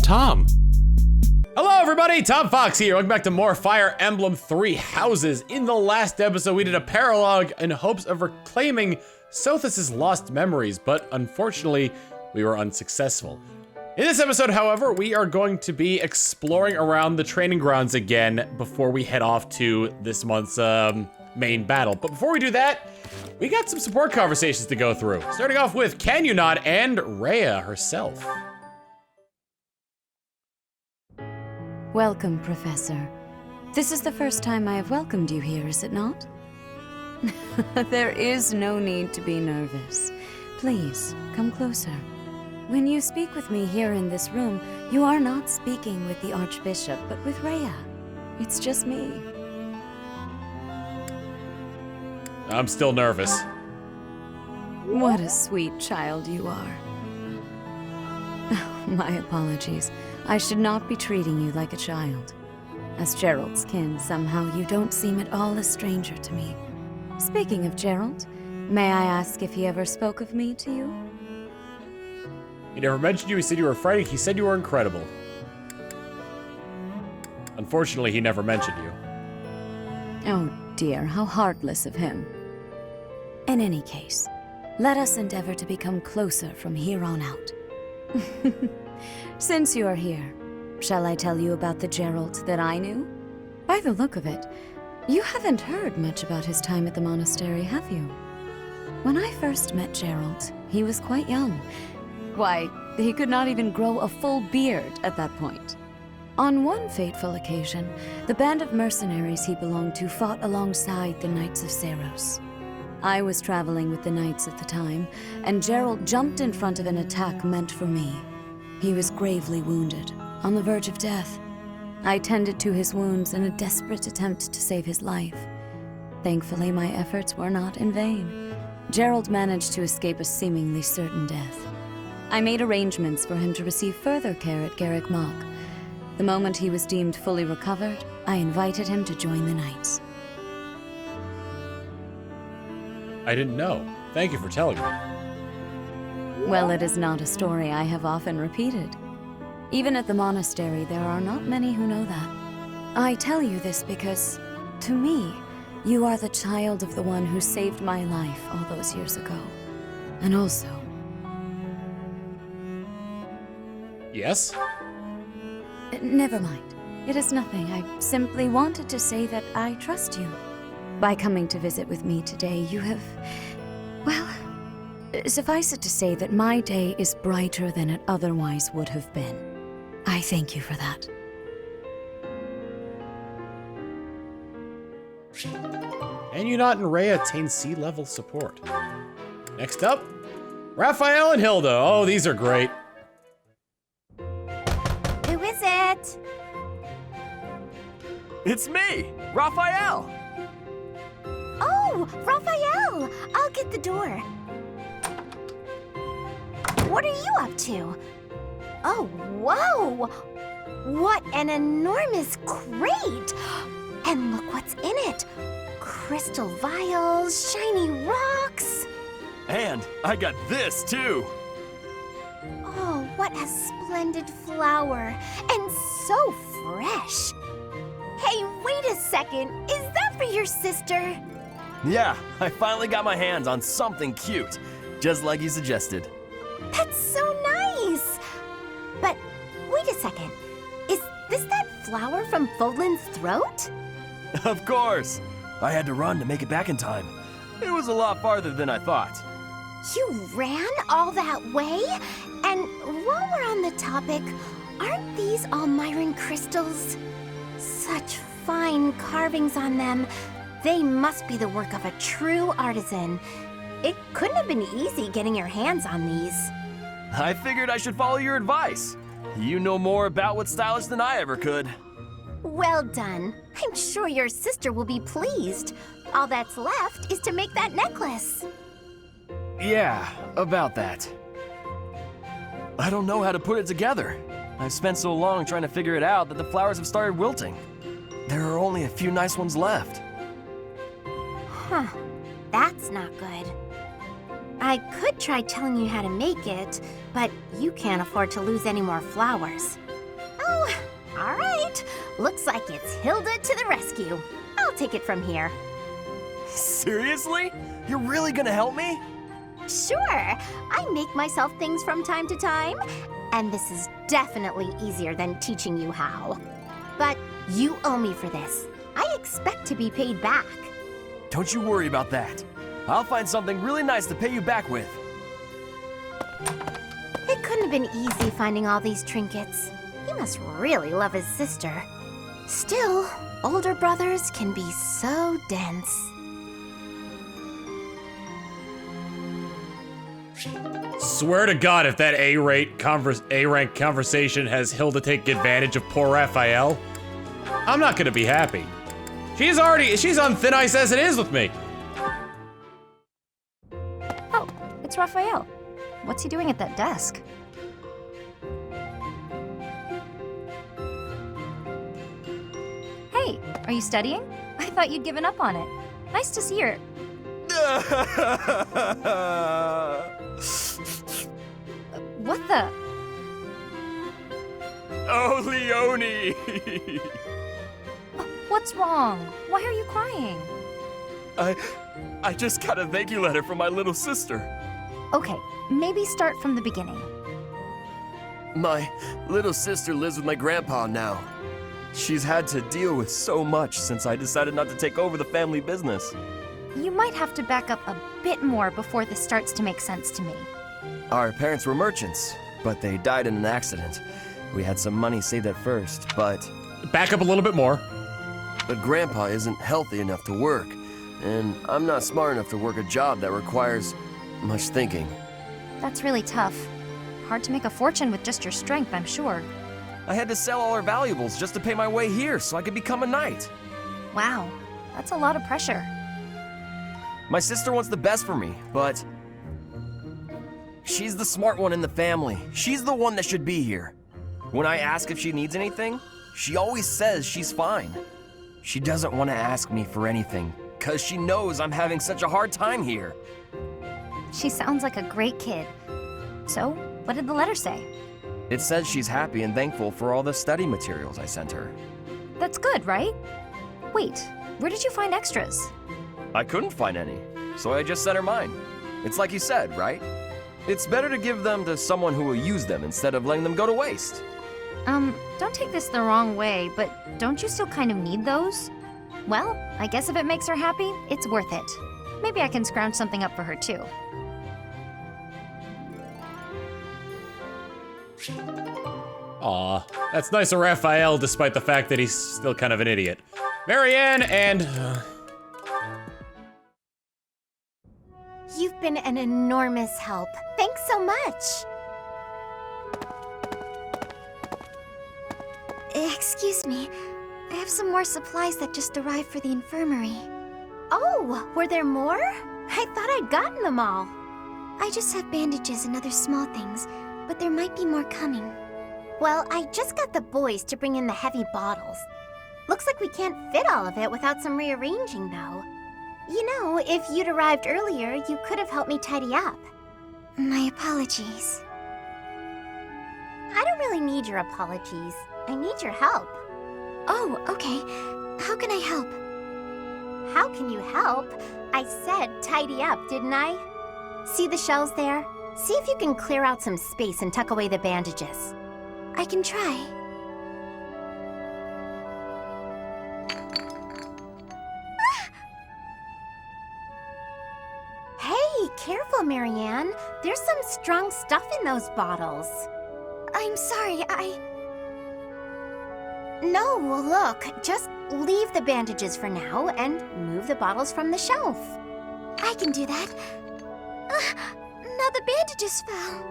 Tom. Hello everybody, Tom Fox here. Welcome back to more Fire Emblem 3 Houses. In the last episode, we did a paralogue in hopes of reclaiming Sothis' lost memories, but unfortunately, we were unsuccessful. In this episode, however, we are going to be exploring around the training grounds again before we head off to this month's main battle. But before we do that, we got some support conversations to go through. Starting off with Can You Not and Rhea herself. Welcome, Professor. This is the first time I have welcomed you here, is it not? There is no need to be nervous. Please, come closer. When you speak with me here in this room, you are not speaking with the Archbishop, but with Rhea. It's just me. I'm still nervous. What a sweet child you are. My apologies. I should not be treating you like a child. As Gerald's kin, somehow you don't seem at all a stranger to me. Speaking of Gerald, may I ask if he ever spoke of me to you? He never mentioned you, he said you were frightening, he said you were incredible. Unfortunately, he never mentioned you. Oh dear, how heartless of him. In any case, let us endeavor to become closer from here on out. Since you are here, shall I tell you about the Gerald that I knew? By the look of it, you haven't heard much about his time at the monastery, have you? When I first met Gerald, he was quite young. Why, he could not even grow a full beard at that point. On one fateful occasion, the band of mercenaries he belonged to fought alongside the Knights of Seiros. I was traveling with the Knights at the time, and Gerald jumped in front of an attack meant for me. He was gravely wounded, on the verge of death. I tended to his wounds in a desperate attempt to save his life. Thankfully, my efforts were not in vain. Gerald managed to escape a seemingly certain death. I made arrangements for him to receive further care at Garrick Mach. The moment he was deemed fully recovered, I invited him to join the Knights. I didn't know. Thank you for telling me. Well, it is not a story I have often repeated. Even at the monastery, there are not many who know that. I tell you this because, to me, you are the child of the one who saved my life all those years ago. And also... Yes? Never mind. It is nothing. I simply wanted to say that I trust you. By coming to visit with me today, you have... well... suffice it to say that my day is brighter than it otherwise would have been. I thank you for that. And you not and Rhea attain C-level support. Next up, Raphael and Hilda. Oh, these are great. Who is it? It's me, Raphael! Oh, Raphael! I'll get the door. What are you up to? Oh, whoa! What an enormous crate! And look what's in it. Crystal vials, shiny rocks. And I got this too! Oh, what a splendid flower. And so fresh. Hey, wait a second. Is that for your sister? Yeah, I finally got my hands on something cute, just like you suggested. That's so nice! But wait a second. Is this that flower from Fodlan's throat? Of course! I had to run to make it back in time. It was a lot farther than I thought. You ran all that way? And while we're on the topic, aren't these all Myron crystals? Such fine carvings on them. They must be the work of a true artisan. It couldn't have been easy getting your hands on these. I figured I should follow your advice. You know more about what's stylish than I ever could. Well done. I'm sure your sister will be pleased. All that's left is to make that necklace. Yeah, about that. I don't know how to put it together. I've spent so long trying to figure it out that the flowers have started wilting. There are only a few nice ones left. Huh. That's not good. I could try telling you how to make it, but you can't afford to lose any more flowers. Oh, all right. Looks like it's Hilda to the rescue. I'll take it from here. Seriously? You're really gonna help me? Sure, I make myself things from time to time, and this is definitely easier than teaching you how. But you owe me for this. I expect to be paid back. Don't you worry about that. I'll find something really nice to pay you back with. It couldn't have been easy finding all these trinkets. He must really love his sister. Still, older brothers can be so dense. Swear to God, if that A-rank conversation has Hilda take advantage of poor Raphael, I'm not gonna be happy. She's on thin ice as it is with me. Oh, it's Raphael. What's he doing at that desk? Hey, are you studying? I thought you'd given up on it. Nice to see your... What the... Oh, Leonie! What's wrong? Why are you crying? I just got a thank you letter from my little sister. Okay, maybe start from the beginning. My little sister lives with my grandpa now. She's had to deal with so much since I decided not to take over the family business. You might have to back up a bit more before this starts to make sense to me. Our parents were merchants, but they died in an accident. We had some money saved at first, but Back up a little bit more. Grandpa isn't healthy enough to work, and I'm not smart enough to work a job that requires much thinking. That's really tough. Hard to make a fortune with just your strength, I'm sure. I had to sell all our valuables just to pay my way here so I could become a knight. Wow, that's a lot of pressure. My sister wants the best for me, but she's the smart one in the family. She's the one that should be here. When I ask if she needs anything, she always says she's fine. She doesn't want to ask me for anything, because she knows I'm having such a hard time here. She sounds like a great kid. So, what did the letter say? It says she's happy and thankful for all the study materials I sent her. That's good, right? Wait, where did you find extras? I couldn't find any, so I just sent her mine. It's like you said, right? It's better to give them to someone who will use them instead of letting them go to waste. Don't take this the wrong way, but don't you still kind of need those? Well, I guess if it makes her happy, it's worth it. Maybe I can scrounge something up for her too. Aw, that's nice of Raphael, despite the fact that he's still kind of an idiot. Marianne and... You've been an enormous help. Thanks so much. Excuse me. I have some more supplies that just arrived for the infirmary. Oh, were there more? I thought I'd gotten them all. I just have bandages and other small things, but there might be more coming. Well, I just got the boys to bring in the heavy bottles. Looks like we can't fit all of it without some rearranging, though. You know, if you'd arrived earlier, you could have helped me tidy up. My apologies. I don't really need your apologies. I need your help. Oh, okay. How can I help? How can you help? I said tidy up, didn't I? See the shelves there? See if you can clear out some space and tuck away the bandages. I can try. Hey, careful, Marianne. There's some strong stuff in those bottles. I'm sorry, No, look, just leave the bandages for now and move the bottles from the shelf. I can do that. Now the bandages fell.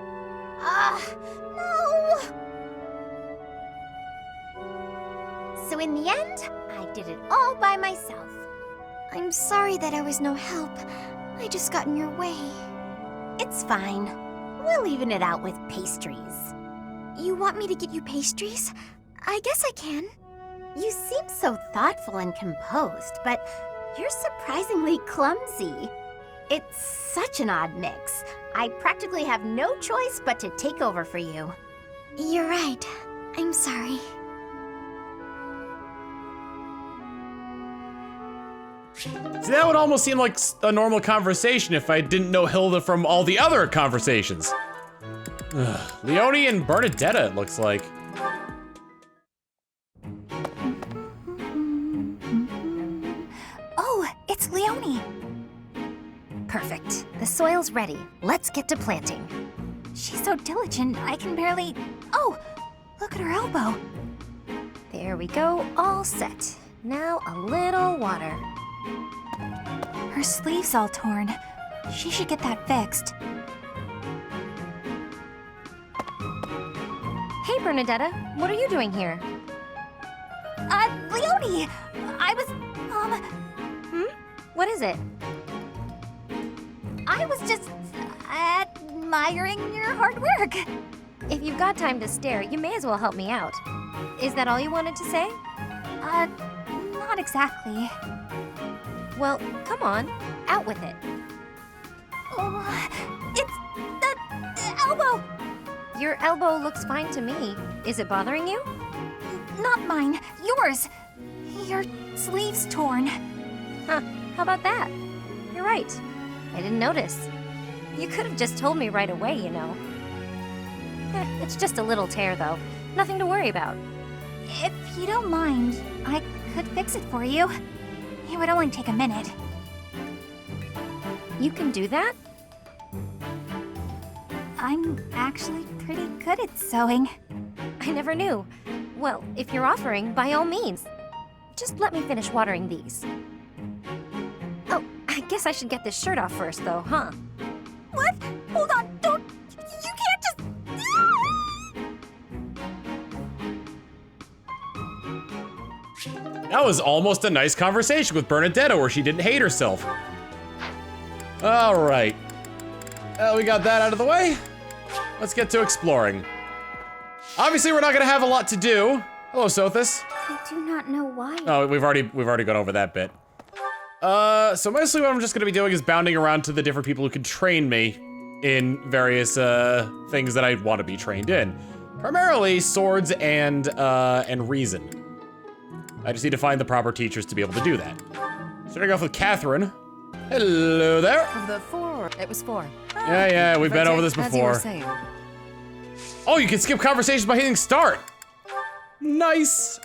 No! So in the end, I did it all by myself. I'm sorry that I was no help. I just got in your way. It's fine. We'll even it out with pastries. You want me to get you pastries? I guess I can. You seem so thoughtful and composed, but you're surprisingly clumsy. It's such an odd mix. I practically have no choice but to take over for you. You're right. I'm sorry. See, that would almost seem like a normal conversation if I didn't know Hilda from all the other conversations. Ugh. Leone and Bernadetta, it looks like. Oh, it's Leone. Perfect. The soil's ready. Let's get to planting. She's so diligent, I can barely... Oh, look at her elbow. There we go, all set. Now a little water. Her sleeve's all torn. She should get that fixed. Hey, Bernadetta, what are you doing here? Leone! I was, What is it? I was just admiring your hard work. If you've got time to stare, you may as well help me out. Is that all you wanted to say? Not exactly. Well, come on, out with it. Oh, it's the elbow! Your elbow looks fine to me. Is it bothering you? Not mine, yours. Your sleeve's torn. Huh, how about that? You're right. I didn't notice. You could have just told me right away, you know. It's just a little tear, though. Nothing to worry about. If you don't mind, I could fix it for you. It would only take a minute. You can do that? I'm actually pretty good at sewing. I never knew. Well, if you're offering, by all means. Just let me finish watering these. Oh, I guess I should get this shirt off first, though, huh? What? Hold on, don't... You can't just... That was almost a nice conversation with Bernadetta where she didn't hate herself. All right. We got that out of the way. Let's get to exploring. Obviously, we're not gonna have a lot to do. Hello, Sothis. I do not know why. Oh, we've already gone over that bit. So mostly what I'm just gonna be doing is bounding around to the different people who can train me in various things that I want to be trained in. Primarily swords and reason. I just need to find the proper teachers to be able to do that. Starting off with Catherine. Hello there. Of the four, it was four. Yeah, we've been over this As you were before. saying. Oh, you can skip conversations by hitting start. Nice.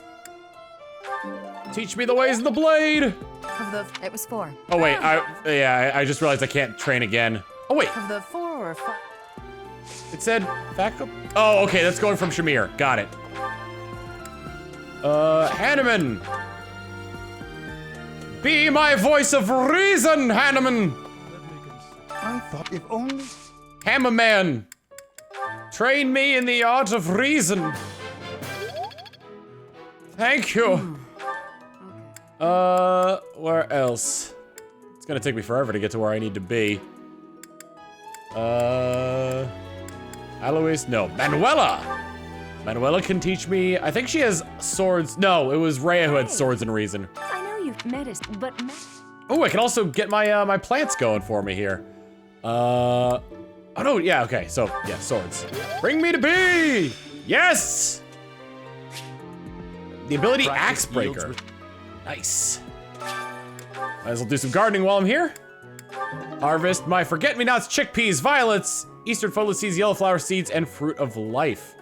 Teach me the ways of the blade. Of the, it was four. Oh wait, I just realized I can't train again. Oh wait, Of the four or five. it said backup. Oh, okay, that's going from Shamir. Got it. Hanneman. Be my voice of reason, Hanneman. I thought if only... Hammerman. Train me in the art of reason. Thank you. Where else? It's gonna take me forever to get to where I need to be. Alois? No, Manuela! Manuela can teach me, I think she has swords. No, it was Rhea who had swords and reason. I know you've met us, but... Oh, I can also get my my plants going for me here. Oh no, yeah, okay, so, yeah, swords. Bring me to be! Yes! The ability Axe Breaker. Nice. Might as well do some gardening while I'm here. Harvest my forget-me-nots, chickpeas, violets, eastern footlet seeds, yellow flower seeds, and fruit of life.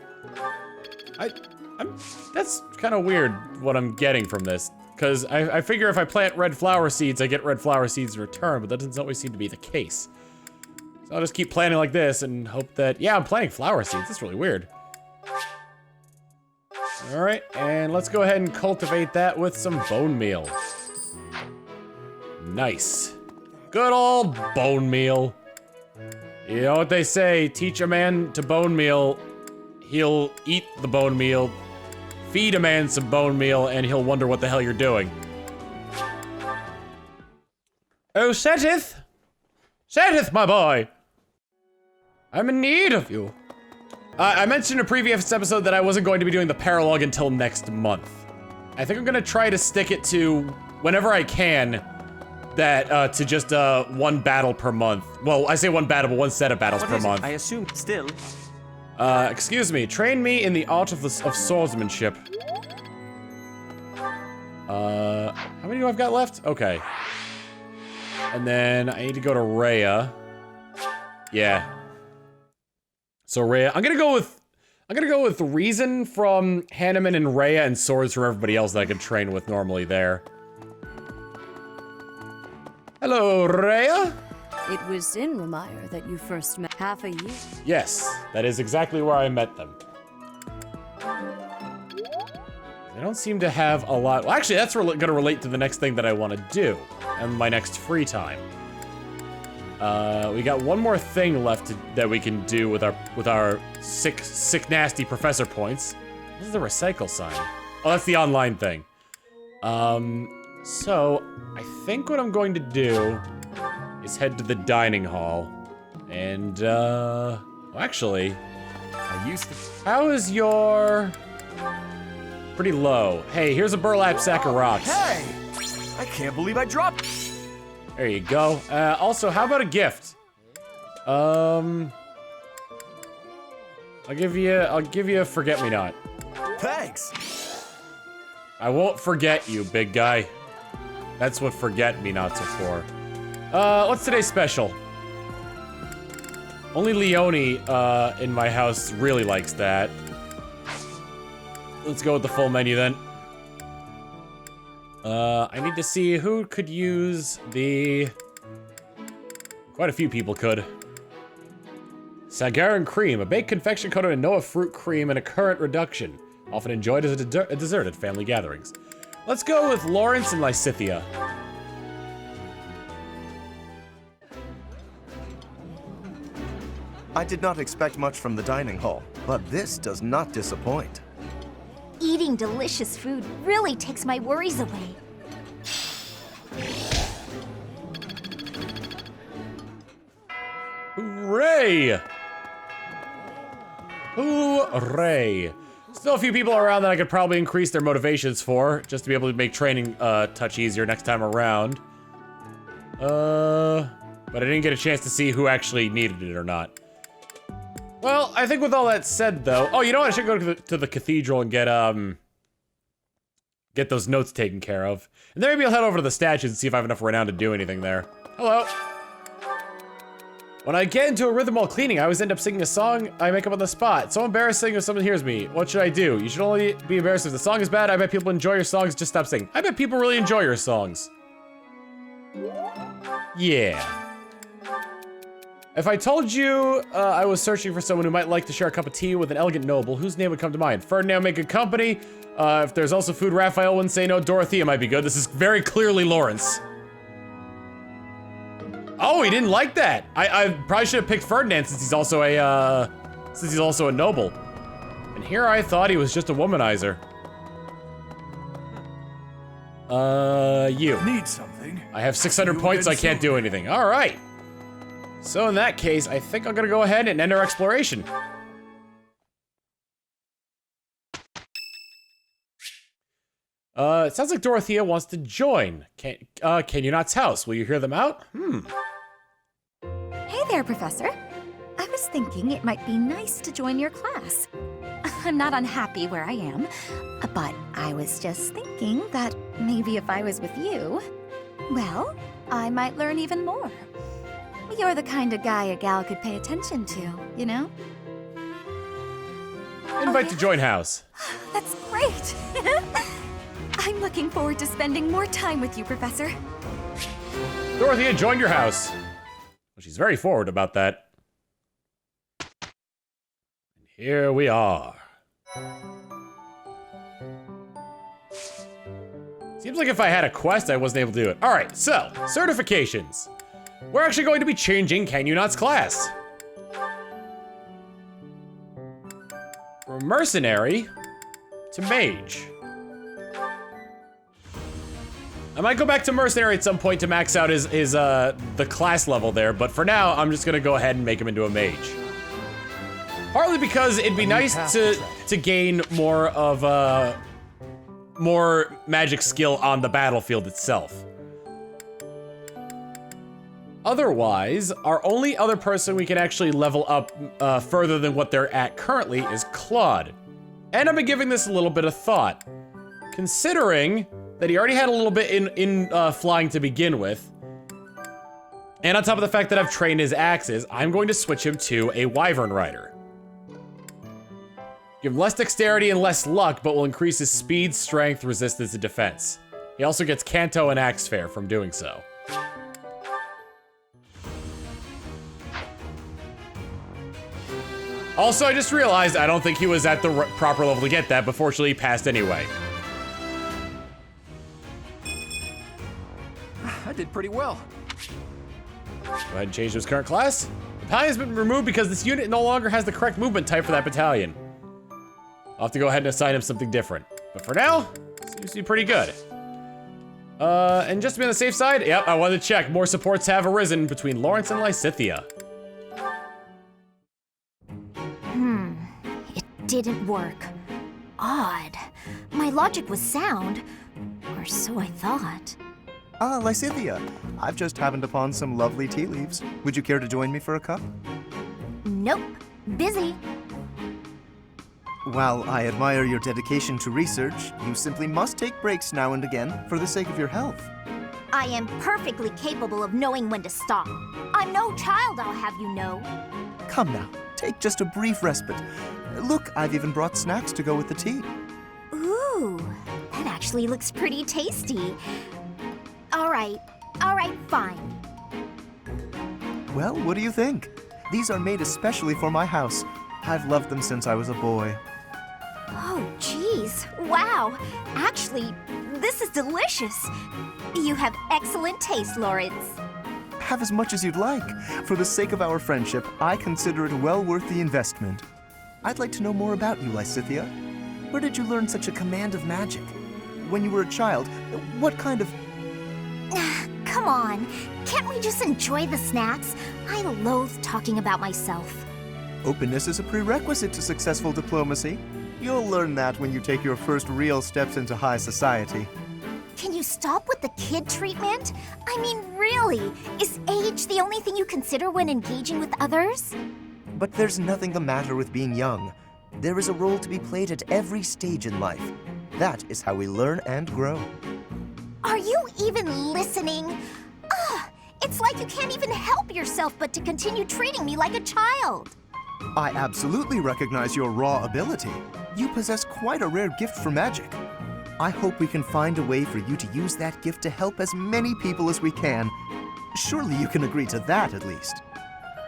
That's kind of weird what I'm getting from this. Because I figure if I plant red flower seeds, I get red flower seeds in return, but that doesn't always seem to be the case. So I'll just keep planting like this and hope that, yeah, I'm planting flower seeds. That's really weird. All right, and let's go ahead and cultivate that with some bone meal. Nice. Good old bone meal. You know what they say, teach a man to bone meal, he'll eat the bone meal, feed a man some bone meal, and he'll wonder what the hell you're doing. Oh, Sethith! Sethith, my boy! I'm in need of you. I mentioned in a previous episode that I wasn't going to be doing the paralogue until next month. I think I'm gonna try to stick it to whenever I can. that to just one battle per month. Well, I say one battle, but one set of battles per month. I assume still. Excuse me. Train me in the art of swordsmanship. How many do I've got left? Okay. And then I need to go to Rhea. Yeah. So Rhea, I'm gonna go with Reason from Hanneman and Rhea and Swords from everybody else that I could train with normally there. Hello, Rhea. It was in Remire that you first met half a year. Yes, that is exactly where I met them. They don't seem to have a lot. Well, actually, that's gonna relate to the next thing that I want to do, and my next free time. We got one more thing left that we can do with our sick nasty professor points. This is the recycle sign. Oh, that's the online thing. So I think what I'm going to do is head to the dining hall, and well, actually, I used to. how is your? Pretty low. Hey, here's a burlap sack of rocks. Hey! I can't believe I dropped. There you go. Also, how about a gift? I'll give you a forget-me-not. Thanks. I won't forget you, big guy. That's what forget-me-nots are for. What's today's special? Only Leone in my house really likes that. Let's go with the full menu then. I need to see who could use the... Quite a few people could. Sagaran cream, a baked confection coated in Noah fruit cream and a currant reduction. Often enjoyed as a dessert at family gatherings. Let's go with Lawrence and Lysithia. I did not expect much from the dining hall, but this does not disappoint. Eating delicious food really takes my worries away. Hooray! Hooray! Still a few people around that I could probably increase their motivations for, just to be able to make training a touch easier next time around. But I didn't get a chance to see who actually needed it or not. Well, I think with all that said, though... Oh, you know what? I should go to the cathedral and get those notes taken care of. And then maybe I'll head over to the statues and see if I have enough renown to do anything there. Hello. When I get into a rhythm while cleaning, I always end up singing a song I make up on the spot. So embarrassing if someone hears me. What should I do? You should only be embarrassed if the song is bad. I bet people enjoy your songs. Just stop singing. I bet people really enjoy your songs. Yeah. If I told you I was searching for someone who might like to share a cup of tea with an elegant noble, whose name would come to mind? Ferdinand make good company. If there's also food, Raphael wouldn't say no. Dorothea might be good. This is very clearly Lawrence. Oh, he didn't like that. I probably should have picked Ferdinand since he's also a noble. And here I thought he was just a womanizer. You. Need something? I have 600 points, so I can't do anything. All right. So in that case, I think I'm gonna go ahead and end our exploration. It sounds like Dorothea wants to join. Canyonot's house. Will you hear them out? Hey there, Professor. I was thinking it might be nice to join your class. I'm not unhappy where I am, but I was just thinking that maybe if I was with you, well, I might learn even more. You're the kind of guy a gal could pay attention to, you know? Invite to join house. That's great! I'm looking forward to spending more time with you, Professor. Dorothea joined your house. Well, she's very forward about that. And here we are. Seems like if I had a quest, I wasn't able to do it. All right, so, certifications. We're actually going to be changing Canyonot's class. From mercenary to mage. I might go back to mercenary at some point to max out his the class level there, but for now, I'm just gonna go ahead and make him into a mage. Partly because it'd be nice to gain more of more magic skill on the battlefield itself. Otherwise, our only other person we can actually level up further than what they're at currently is Claude. And I've been giving this a little bit of thought. Considering that he already had a little bit in flying to begin with, and on top of the fact that I've trained his axes, I'm going to switch him to a Wyvern Rider. Give him less dexterity and less luck, but will increase his speed, strength, resistance, and defense. He also gets Canto and Axe Fair from doing so. Also, I just realized I don't think he was at the proper level to get that, but fortunately he passed anyway. I did pretty well. Go ahead and change to his current class. Battalion has been removed because this unit no longer has the correct movement type for that battalion. I'll have to go ahead and assign him something different. But for now, seems to be pretty good. And just to be on the safe side, yep, I wanted to check. More supports have arisen between Lawrence and Lysithia. It didn't work. Odd. My logic was sound, or so I thought. Ah, Lysithia. I've just happened upon some lovely tea leaves. Would you care to join me for a cup? Nope. Busy. While I admire your dedication to research, you simply must take breaks now and again for the sake of your health. I am perfectly capable of knowing when to stop. I'm no child, I'll have you know. Come now, take just a brief respite. Look, I've even brought snacks to go with the tea. Ooh, that actually looks pretty tasty. All right, fine. Well, what do you think? These are made especially for my house. I've loved them since I was a boy. Oh, geez. Wow. Actually, this is delicious. You have excellent taste, Lawrence. Have as much as you'd like. For the sake of our friendship, I consider it well worth the investment. I'd like to know more about you, Lysithia. Where did you learn such a command of magic? When you were a child, what kind of... Come on. Can't we just enjoy the snacks? I loathe talking about myself. Openness is a prerequisite to successful diplomacy. You'll learn that when you take your first real steps into high society. Can you stop with the kid treatment? I mean, really, is age the only thing you consider when engaging with others? But there's nothing the matter with being young. There is a role to be played at every stage in life. That is how we learn and grow. Are you even listening? Ugh, it's like you can't even help yourself but to continue treating me like a child. I absolutely recognize your raw ability. You possess quite a rare gift for magic. I hope we can find a way for you to use that gift to help as many people as we can. Surely you can agree to that at least.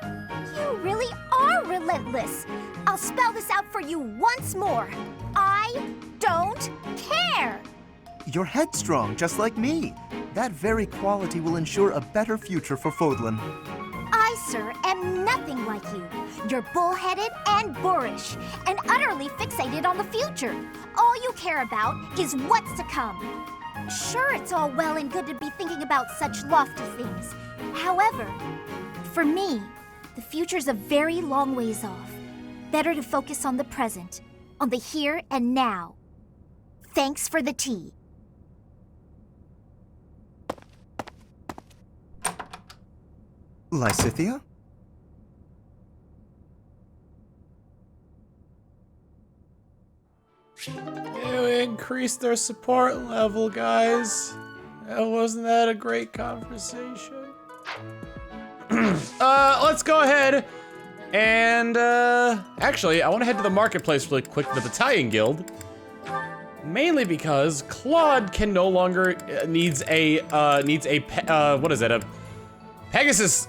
You really are relentless. I'll spell this out for you once more. I don't care. You're headstrong, just like me. That very quality will ensure a better future for Fodlan. I, sir, am nothing like you. You're bullheaded and boorish, and utterly fixated on the future. All you care about is what's to come. Sure, it's all well and good to be thinking about such lofty things. However, for me, the future's a very long ways off. Better to focus on the present, on the here and now. Thanks for the tea. Lysithia? You increased their support level, guys. Wasn't that a great conversation? Let's go ahead and, actually, I want to head to the marketplace really quick, the Battalion Guild. Mainly because Claude can no longer, needs a Pegasus,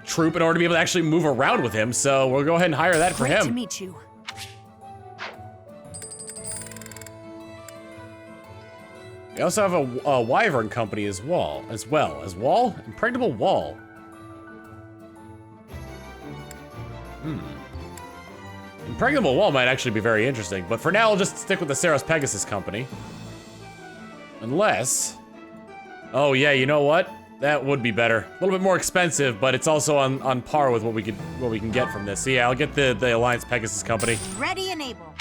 troop in order to be able to actually move around with him, so we'll go ahead and hire that for him. Great to meet you. We also have a Wyvern company as well. Wall? Impregnable Wall. Impregnable Wall might actually be very interesting, but for now, I'll just stick with the Saros Pegasus company. Unless... Oh yeah, you know what? That would be better. A little bit more expensive, but it's also on par with what we can get from this. So yeah, I'll get the Alliance Pegasus company. Ready and able.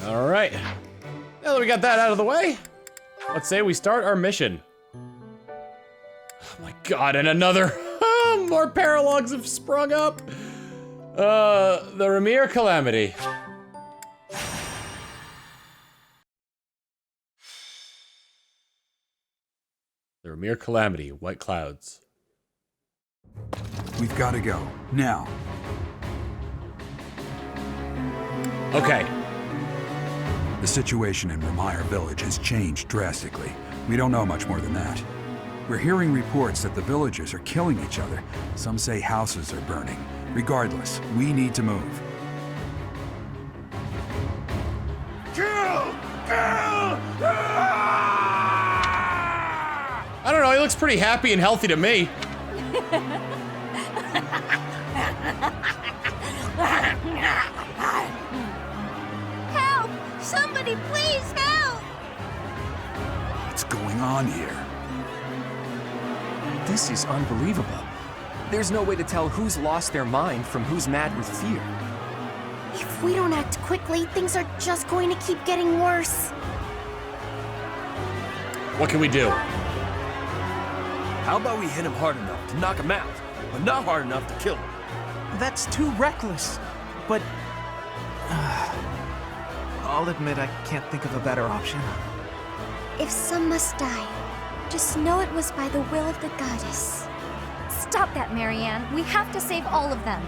All right. Now that we got that out of the way, let's say we start our mission. Oh my god, and another more paralogs have sprung up. The Remire Calamity. The Remire Calamity, white clouds. We've got to go. Now. Okay. The situation in Remire Village has changed drastically. We don't know much more than that. We're hearing reports that the villagers are killing each other. Some say houses are burning. Regardless, we need to move. I don't know, he looks pretty happy and healthy to me. Help! Somebody please help! What's going on here? This is unbelievable. There's no way to tell who's lost their mind from who's mad with fear. If we don't act quickly, things are just going to keep getting worse. What can we do? How about we hit him hard enough to knock him out, but not hard enough to kill him? That's too reckless. But I'll admit I can't think of a better option. If some must die, just know it was by the will of the goddess. Stop that, Marianne. We have to save all of them.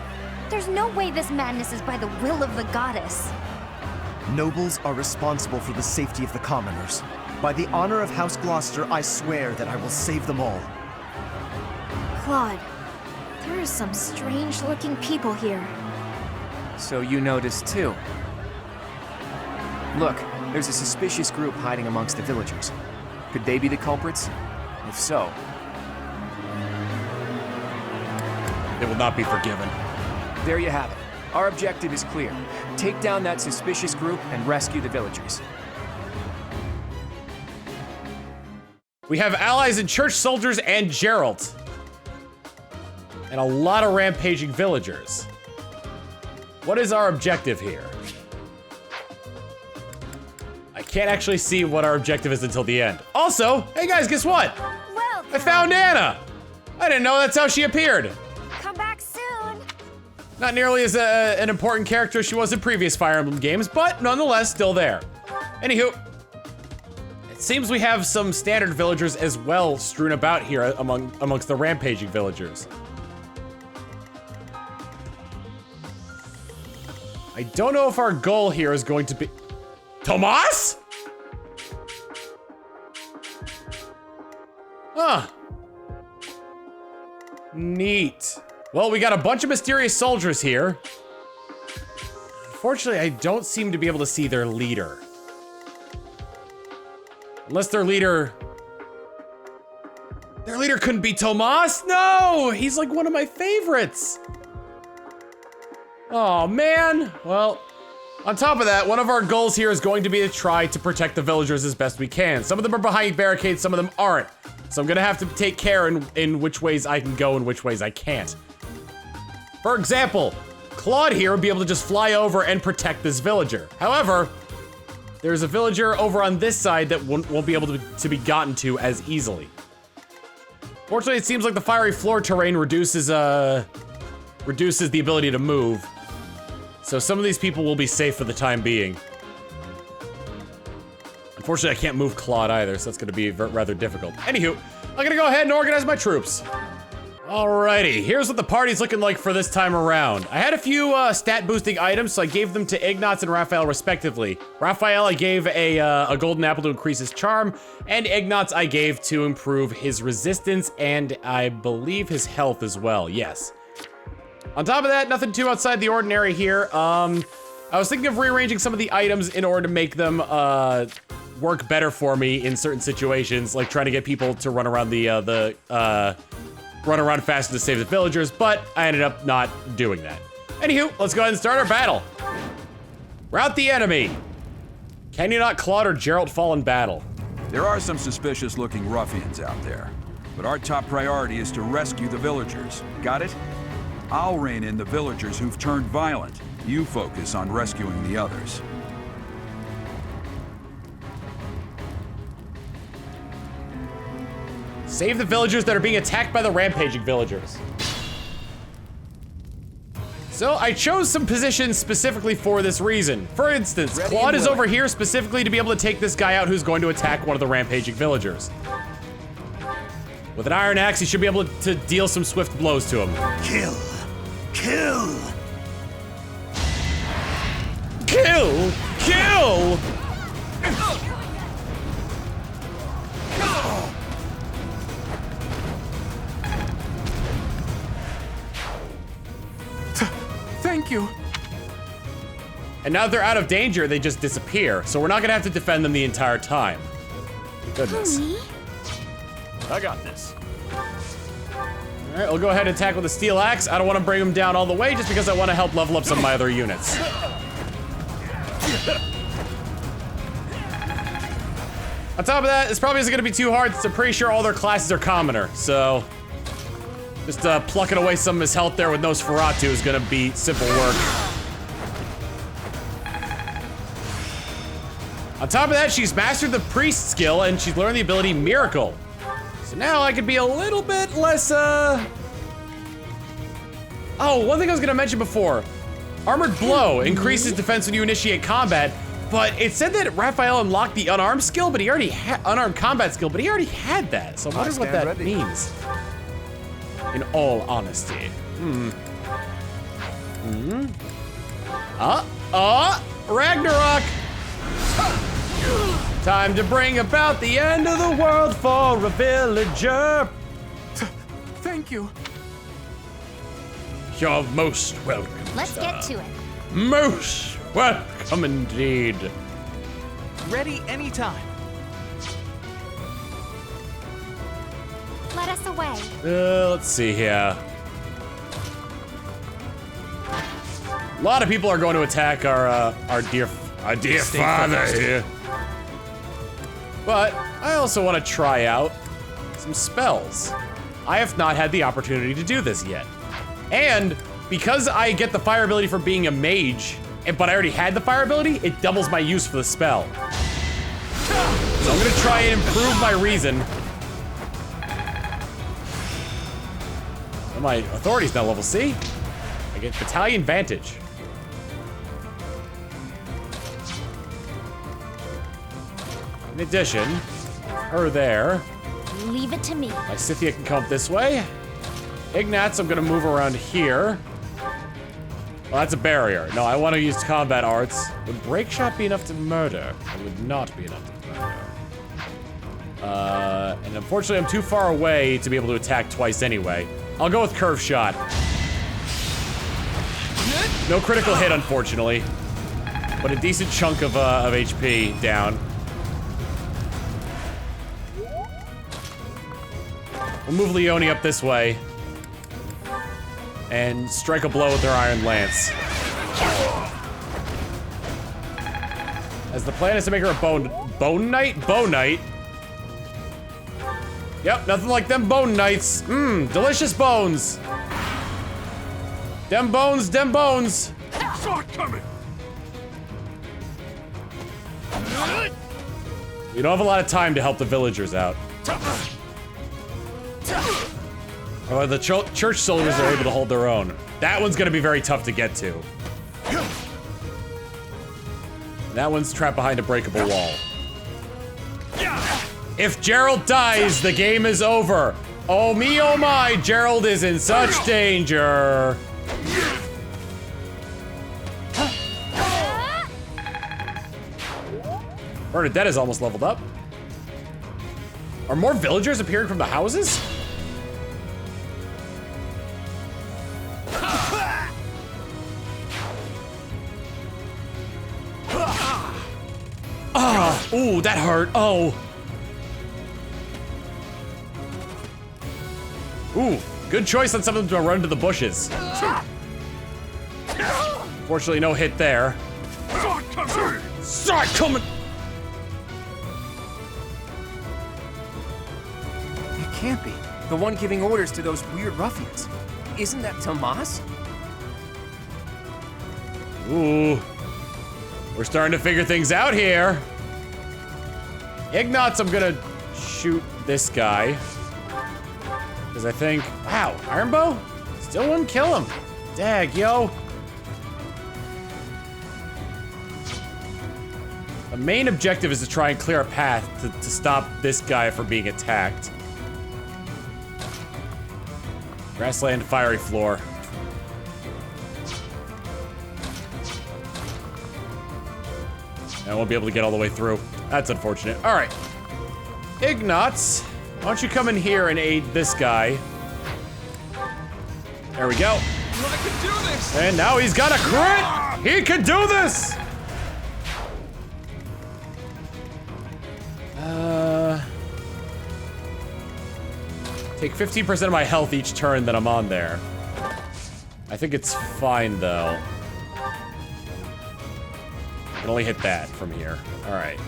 There's no way this madness is by the will of the goddess. Nobles are responsible for the safety of the commoners. By the honor of House Gloucester, I swear that I will save them all. Claude, there are some strange-looking people here. So you noticed too. Look, there's a suspicious group hiding amongst the villagers. Could they be the culprits? If so, They will not be forgiven. there you have it. Our objective is clear. Take down that suspicious group and rescue the villagers. We have allies in church soldiers and Geralt. And a lot of rampaging villagers. What is our objective here? I can't actually see what our objective is until the end. Also, hey guys, guess what? Well, I found Anna! I didn't know that's how she appeared. come back soon. Not nearly as an important character as she was in previous Fire Emblem games, but nonetheless still there. Anywho, it seems we have some standard villagers as well strewn about here amongst the rampaging villagers. I don't know if our goal here is going to be... Tomas? Huh. Neat. Well, we got a bunch of mysterious soldiers here. Unfortunately, I don't seem to be able to see their leader. Unless their leader couldn't be Tomas? No, he's like one of my favorites. Oh man, well, on top of that, one of our goals here is going to be to try to protect the villagers as best we can. Some of them are behind barricades, some of them aren't. So I'm gonna have to take care in which ways I can go and which ways I can't. For example, Claude here would be able to just fly over and protect this villager. However, there's a villager over on this side that won't be able to be gotten to as easily. Fortunately, it seems like the fiery floor terrain reduces the ability to move. So some of these people will be safe for the time being. Unfortunately, I can't move Claude either, so that's gonna be rather difficult. Anywho, I'm gonna go ahead and organize my troops. Alrighty, here's what the party's looking like for this time around. I had a few stat boosting items, so I gave them to Ignatz and Raphael respectively. Raphael I gave a golden apple to increase his charm, and Ignatz I gave to improve his resistance and I believe his health as well, yes. On top of that, nothing too outside the ordinary here. I was thinking of rearranging some of the items in order to make them work better for me in certain situations, like trying to get people to run around run around fast to save the villagers, but I ended up not doing that. Anywho, let's go ahead and start our battle. Rout the enemy. Can you not Claude or Geralt fall in battle? There are some suspicious looking ruffians out there, but our top priority is to rescue the villagers. Got it? I'll rein in the villagers who've turned violent. You focus on rescuing the others. Save the villagers that are being attacked by the rampaging villagers. So I chose some positions specifically for this reason. For instance, Claude is over here specifically to be able to take this guy out who's going to attack one of the rampaging villagers. With an iron axe, he should be able to deal some swift blows to him. Kill! Kill! Kill! Kill! Thank you. And now that they're out of danger, they just disappear. So we're not gonna have to defend them the entire time. Goodness. I got this. All right, I'll go ahead and attack with a steel axe. I don't want to bring them down all the way just because I want to help level up some of my other units. On top of that, this probably isn't gonna be too hard. I'm pretty sure all their classes are commoner, so just plucking away some of his health there with Nosferatu is gonna be simple work. On top of that, she's mastered the priest skill and she's learned the ability Miracle. So now I could be a little bit less, Oh, one thing I was gonna mention before. Armored Blow increases defense when you initiate combat, but it said that Raphael unlocked the unarmed skill, but he already had unarmed combat skill, but he already had that. So I wonder what that means. In all honesty. Ragnarok! Time to bring about the end of the world for a villager. Thank you. You're most welcome. Let's get to it. Most welcome indeed. Ready anytime. Let us away. Let's see here. A lot of people are going to attack our dear father here. But I also want to try out some spells. I have not had the opportunity to do this yet. And because I get the fire ability for being a mage, but I already had the fire ability, it doubles my use for the spell. So I'm gonna try and improve my reason. And my authority's now level C. I get Battalion Vantage. In addition, her there. Leave it to me. My Scythia can come this way. Ignatz, I'm gonna move around here. Well, that's a barrier. No, I want to use combat arts. Would Break Shot be enough to murder? It would not be enough to murder. And unfortunately, I'm too far away to be able to attack twice anyway. I'll go with Curve Shot. No critical hit, unfortunately. But a decent chunk of HP down. We'll move Leone up this way. And strike a blow with their Iron Lance. As the plan is to make her a Bone Knight? Bone Knight. Yep, nothing like them Bone Knights. Mmm, delicious bones. Dem bones, dem bones. Saw it coming. We don't have a lot of time to help the villagers out. The church soldiers are able to hold their own. That one's gonna be very tough to get to. That one's trapped behind a breakable wall. If Gerald dies, the game is over. Oh me, oh my, Gerald is in such danger. Bernadette is almost leveled up. Are more villagers appearing from the houses? Ooh, that hurt. Oh. Ooh, good choice on some of them to run to the bushes. Fortunately, no hit there. Saw it coming. It can't be. The one giving orders to those weird ruffians. Isn't that Tomas? Ooh. We're starting to figure things out here. Ignatz, I'm gonna shoot this guy. Because I think, wow, Iron Bow? Still wouldn't kill him. Dag, yo. The main objective is to try and clear a path to stop this guy from being attacked. Grassland, fiery floor. I won't be able to get all the way through. That's unfortunate. All right. Ignatz, why don't you come in here and aid this guy? There we go. I can do this! And now he's got a crit! He can do this! Take 15% of my health each turn that I'm on there. I think it's fine, though. I can only hit that from here. All right.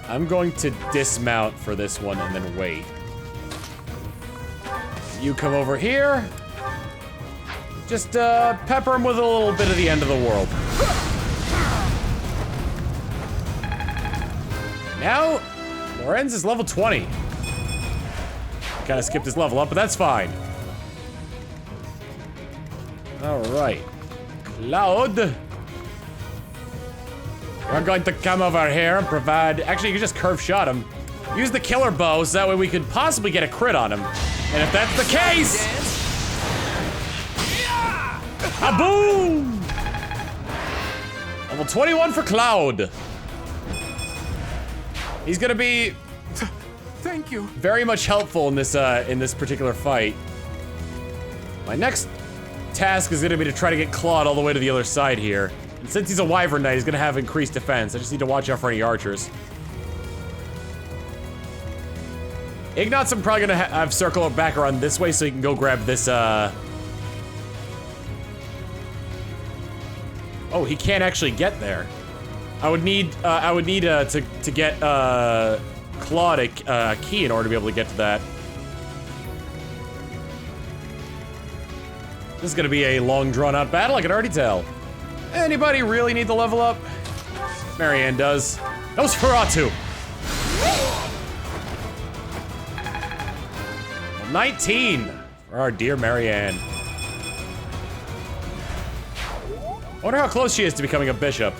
I'm going to dismount for this one and then wait. You come over here. Just pepper him with a little bit of the end of the world. Now, Lorenz is level 20. Kind of skipped his level up, but that's fine. All right. Cloud. We're going to come over here and provide... Actually, you can just curve shot him. Use the killer bow so that way we could possibly get a crit on him. And if that's the case... Boom! Level 21 for Cloud. He's gonna be... Thank you. Very much helpful in this particular fight. My next task is gonna be to try to get Claude all the way to the other side here. And since he's a Wyvern Knight, he's gonna have increased defense. I just need to watch out for any archers. Ignatz, I'm probably gonna have circle back around this way so he can go grab this, Oh, he can't actually get there. I would need to get, Claude a key in order to be able to get to that. This is gonna be a long drawn-out battle, I can already tell. Anybody really need to level up? Marianne does. Nosferatu! Well, 19 for our dear Marianne. I wonder how close she is to becoming a bishop.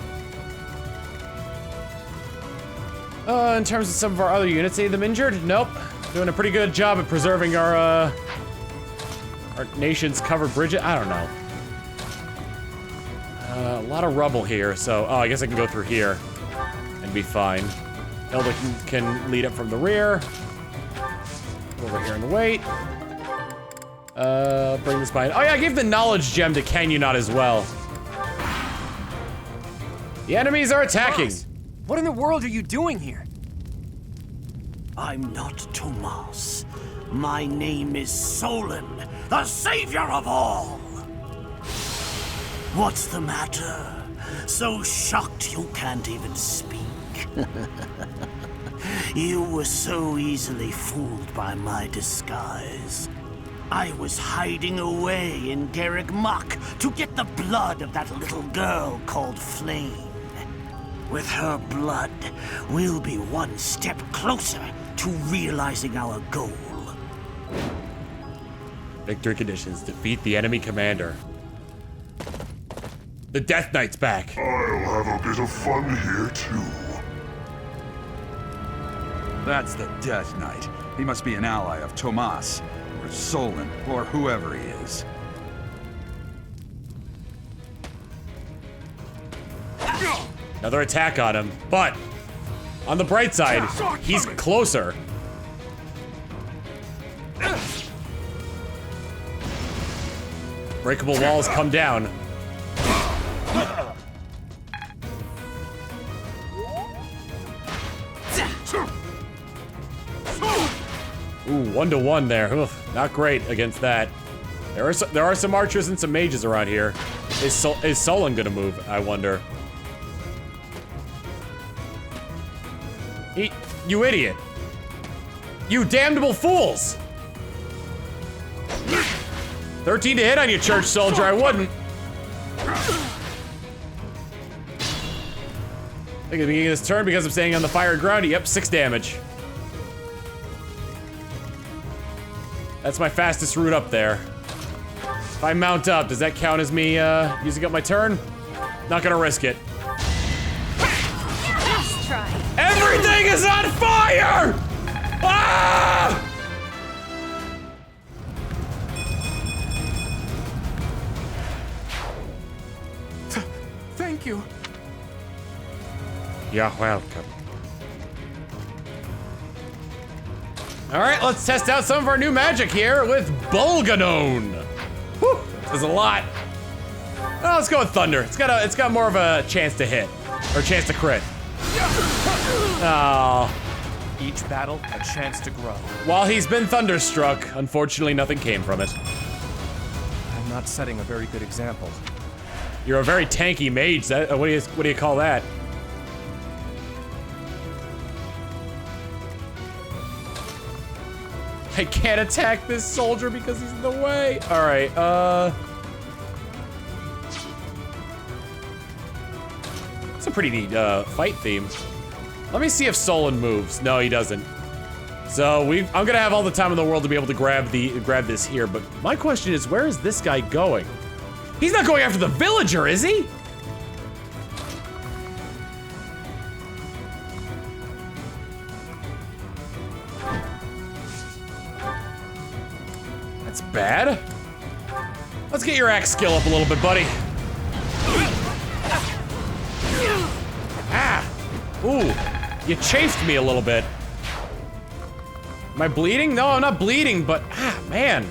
In terms of some of our other units, any of them injured? Nope. Doing a pretty good job at preserving our nation's covered bridge. I don't know. A lot of rubble here, so... Oh, I guess I can go through here and be fine. Hilda can lead up from the rear. Over here in the wait. Bring this behind. Oh yeah, I gave the knowledge gem to Canyonot as well. The enemies are attacking. Boss, what in the world are you doing here? I'm not Tomas. My name is Solon, the savior of all. What's the matter? So shocked you can't even speak. You were so easily fooled by my disguise. I was hiding away in Garrick Mach to get the blood of that little girl called Flame. With her blood, we'll be one step closer to realizing our goal. Victory conditions. Defeat the enemy commander. The Death Knight's back. I'll have a bit of fun here, too. That's the Death Knight. He must be an ally of Tomas, or Solon, or whoever he is. Another attack on him, but on the bright side, he's closer. Breakable walls come down. Ooh, 1-to-1 there. Oof, not great against that. There are some archers and some mages around here. Is Solon gonna move, I wonder? You idiot. You damnable fools! 13 to hit on you, church soldier, I wouldn't. I think at the beginning of this turn, because I'm standing on the fire ground, yep, 6 damage. That's my fastest route up there. If I mount up, does that count as me using up my turn? Not gonna risk it. Let's try. Everything is on fire! Ah! Thank you. You're welcome. All right, let's test out some of our new magic here with Bulganone. Whew, there's a lot. Well, let's go with Thunder. It's got more of a chance to hit, or a chance to crit. Oh. Each battle, a chance to grow. While he's been thunderstruck, unfortunately nothing came from it. I'm not setting a very good example. You're a very tanky mage. What do you call that? I can't attack this soldier because he's in the way. All right, it's a pretty neat fight theme. Let me see if Solon moves. No, he doesn't. So I'm gonna have all the time in the world to be able to grab this here. But my question is, where is this guy going? He's not going after the villager, is he? That's bad. Let's get your axe skill up a little bit, buddy. Ah! Ooh, you chafed me a little bit. Am I bleeding? No, I'm not bleeding, but man.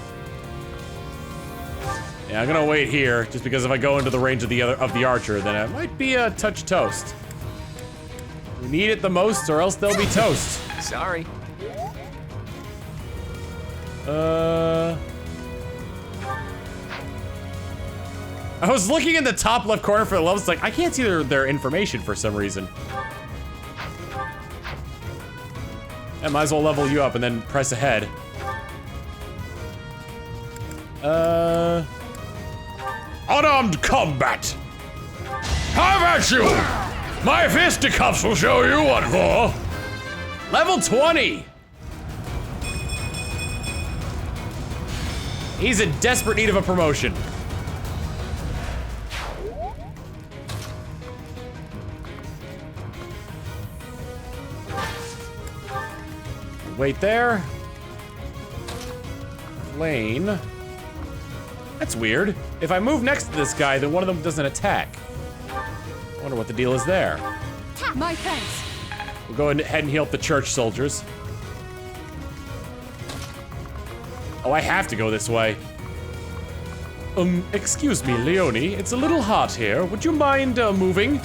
Yeah, I'm gonna wait here, just because if I go into the range of the archer, then I might be a touch toast. We need it the most, or else they'll be toast. Sorry. I was looking in the top left corner for the levels, like, I can't see their information for some reason. I might as well level you up and then press ahead. Unarmed combat! Have at you! My fisticuffs will show you what for! Level 20! He's in desperate need of a promotion. Wait there. Lane. That's weird. If I move next to this guy, then one of them doesn't attack. I wonder what the deal is there. My thanks. We'll go ahead and heal up the church soldiers. Oh, I have to go this way. Excuse me, Leone. It's a little hot here. Would you mind, moving?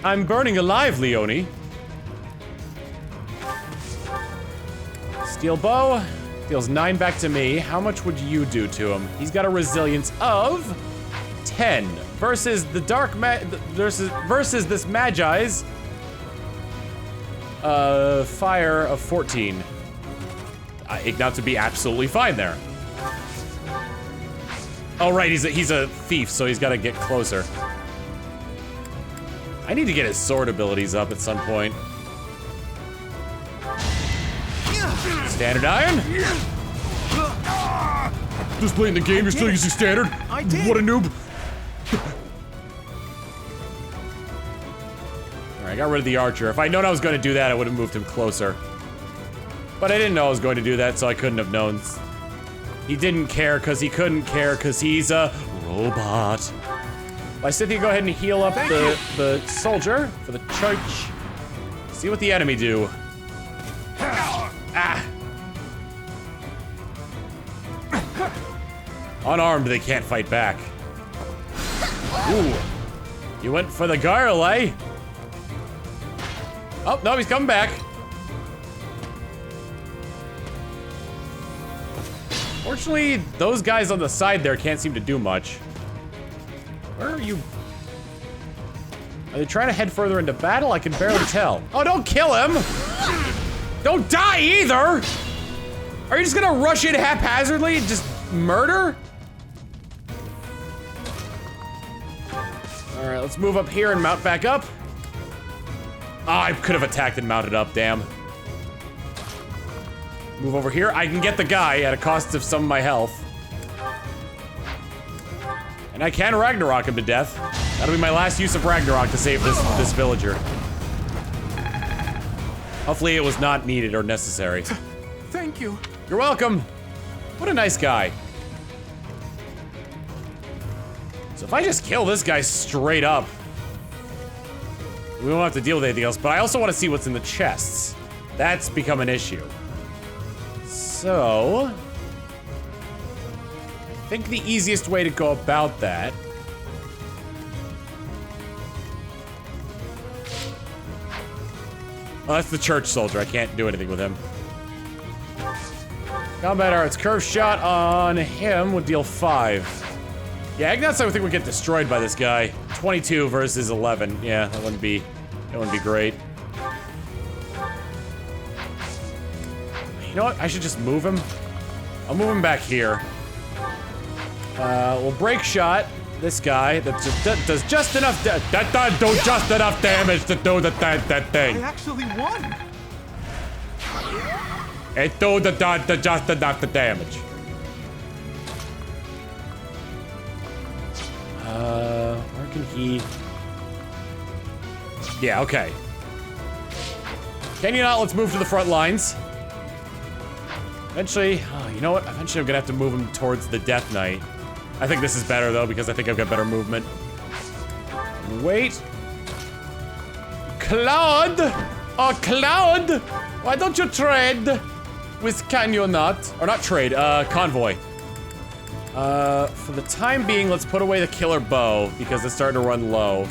I'm burning alive, Leone. Steel bow. Deals 9 back to me. How much would you do to him? He's got a resilience of 10 versus the dark versus this Magi's fire of 14. Ignat to be absolutely fine there. Oh right, he's a thief, so he's got to get closer. I need to get his sword abilities up at some point. Standard iron? Just playing the game, you're still using standard? What a noob. Alright, I got rid of the archer. If I'd known I was going to do that, I would have moved him closer. But I didn't know I was going to do that, so I couldn't have known. He didn't care because he couldn't care because he's a robot. Lysithia, go ahead and heal up the soldier for the church. See what the enemy do. Ah! Unarmed, they can't fight back. Ooh. You went for the girl, eh? Oh, no, he's coming back. Fortunately, those guys on the side there can't seem to do much. Where are you? Are they trying to head further into battle? I can barely tell. Oh, don't kill him! Don't die either! Are you just gonna rush in haphazardly and just murder? All right, let's move up here and mount back up. Ah, I could have attacked and mounted up, damn. Move over here. I can get the guy at a cost of some of my health. And I can Ragnarok him to death. That'll be my last use of Ragnarok to save this villager. Hopefully it was not needed or necessary. Thank you. You're welcome. What a nice guy. So if I just kill this guy straight up, we won't have to deal with anything else, but I also want to see what's in the chests. That's become an issue. So, I think the easiest way to go about that oh, that's the church soldier. I can't do anything with him. Combat arts. Curve shot on him would deal 5. Yeah, Ignat's I think would get destroyed by this guy. 22 versus 11. Yeah, that wouldn't be great. You know what? I should just move him. I'll move him back here. We'll break shot this guy that does just enough just enough damage to do that thing. I actually won. It do just enough the damage. Where can he? Yeah, okay. Can you not? Let's move to the front lines. Eventually, oh, you know what? Eventually I'm gonna have to move him towards the Death Knight. I think this is better though, because I think I've got better movement. Wait. Cloud! Oh, Cloud! Why don't you trade with Can You Not? Or not trade, convoy. For the time being, let's put away the killer bow, because it's starting to run low.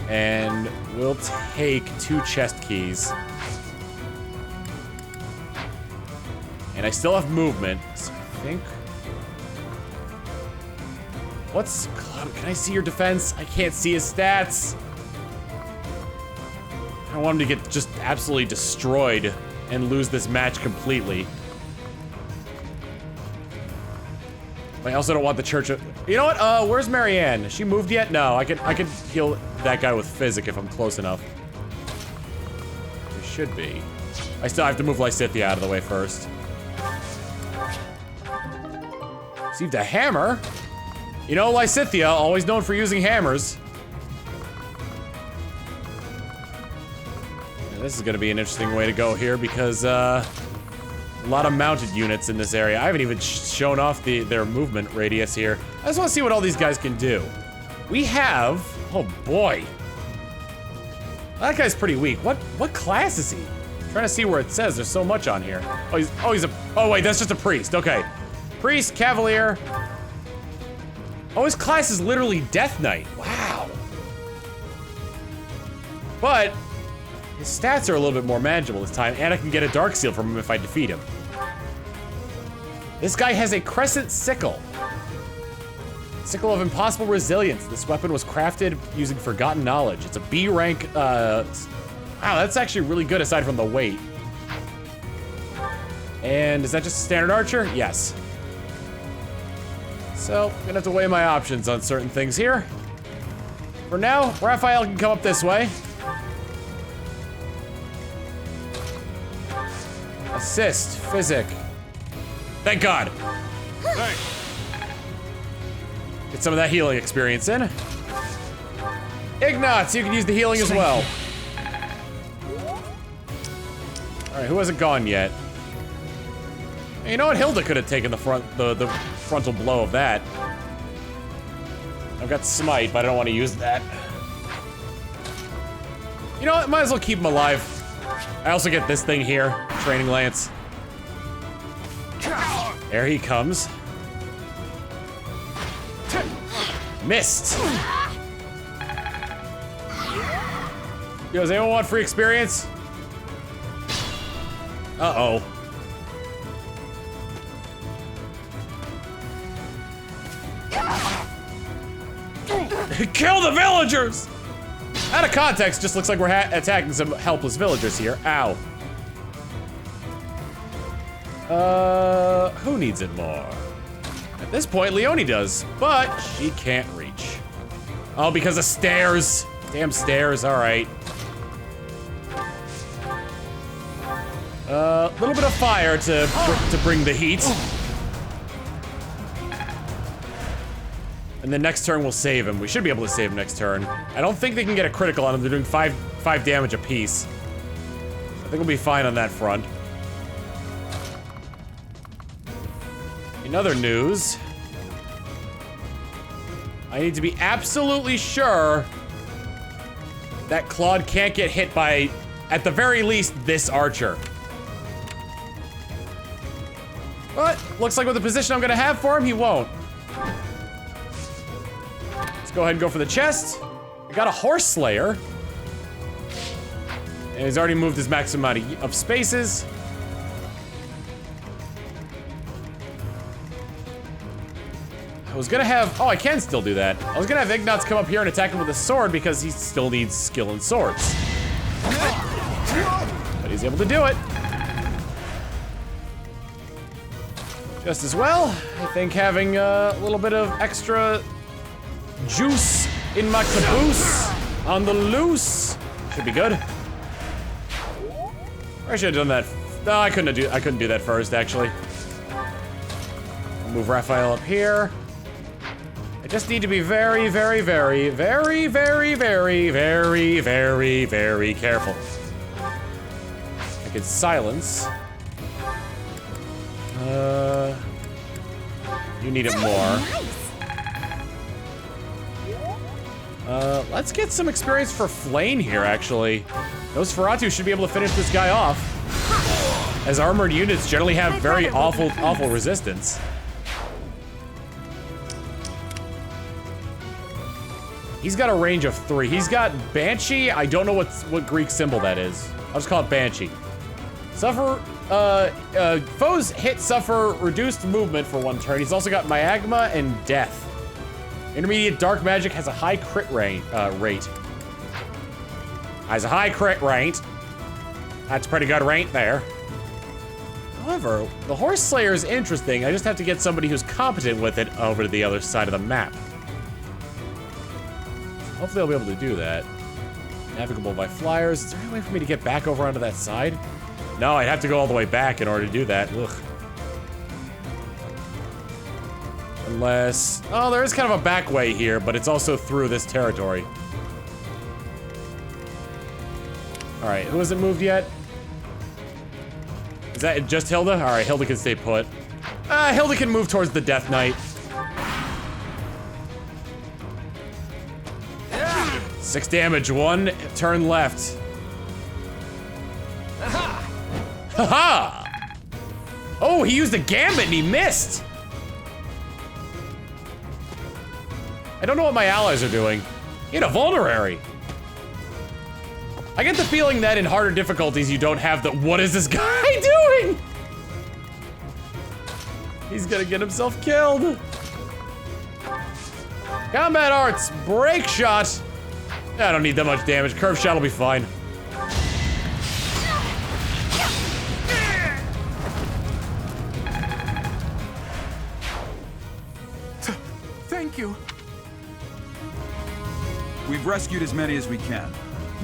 And we'll take 2 chest keys. And I still have movement, so I think... What's... Can I see your defense? I can't see his stats. I don't want him to get just absolutely destroyed and lose this match completely. I also don't want the church... You know what? Where's Marianne? Has she moved yet? No, I could heal that guy with Physic if I'm close enough. She should be. I still have to move Lysithea out of the way first. Received a hammer? You know, Lysithea, always known for using hammers. Yeah, this is gonna be an interesting way to go here because, a lot of mounted units in this area. I haven't even shown off their movement radius here. I just want to see what all these guys can do. We have... Oh, boy. That guy's pretty weak. What class is he? I'm trying to see where it says. There's so much on here. Oh, wait, that's just a priest. Okay. Priest, Cavalier. Oh, his class is literally Death Knight. Wow. But his stats are a little bit more manageable this time, and I can get a Dark Seal from him if I defeat him. This guy has a Crescent Sickle. Sickle of Impossible Resilience. This weapon was crafted using Forgotten Knowledge. It's a B rank, wow, that's actually really good aside from the weight. And is that just a standard archer? Yes. So, I'm gonna have to weigh my options on certain things here. For now, Raphael can come up this way. Assist, Physic. Thank God. Thanks. Get some of that healing experience in. Ignatz, you can use the healing as well. Alright, who hasn't gone yet? Hey, you know what? Hilda could have taken the frontal blow of that. I've got Smite, but I don't want to use that. You know what? Might as well keep him alive. I also get this thing here, Training Lance. There he comes. Missed. Yo, does anyone want free experience? Uh-oh. Kill the villagers! Out of context, just looks like we're attacking some helpless villagers here. Ow. Who needs it more? At this point, Leonie does, but she can't reach. Oh, because of stairs. Damn stairs, all right. A little bit of fire to bring the heat. And then next turn we'll save him. We should be able to save him next turn. I don't think they can get a critical on him. They're doing five damage apiece. I think we'll be fine on that front. In other news, I need to be absolutely sure that Claude can't get hit by, at the very least, this archer. But looks like with the position I'm gonna have for him, he won't. Let's go ahead and go for the chest. We got a horse slayer. And he's already moved his maximum amount of spaces. I was gonna have, oh, I can still do that. I was gonna have Ignatz come up here and attack him with a sword because he still needs skill in swords. But he's able to do it. Just as well, I think having a little bit of extra juice in my caboose on the loose should be good. I should have done that. No, I couldn't do that first, actually. I'll move Raphael up here. I just need to be very, very, very, very, very, very, very, very, very careful. I could silence. You need it more. Let's get some experience for Flame here, actually. Nosferatu should be able to finish this guy off. As armored units generally have very awful resistance. He's got a range of 3. He's got Banshee. I don't know what Greek symbol that is. I'll just call it Banshee. Foes hit suffer reduced movement for 1 turn. He's also got Miasma and Death. Intermediate Dark Magic has a high crit rate. Has a high crit rate. That's pretty good rate there. However, the Horse Slayer is interesting. I just have to get somebody who's competent with it over to the other side of the map. Hopefully I'll be able to do that. Navigable by flyers. Is there any way for me to get back over onto that side? No, I'd have to go all the way back in order to do that. Ugh. Unless... Oh, there is kind of a back way here, but it's also through this territory. Alright, who hasn't moved yet? Is that just Hilda? Alright, Hilda can stay put. Hilda can move towards the Death Knight. 6 damage, 1 turn left. Haha! Oh, he used a gambit and he missed! I don't know what my allies are doing. He had a vulnerary. I get the feeling that in harder difficulties you don't have the, what is this guy doing? He's gonna get himself killed. Combat arts, break shot. I don't need that much damage. Curve shot will be fine. Thank you. We've rescued as many as we can.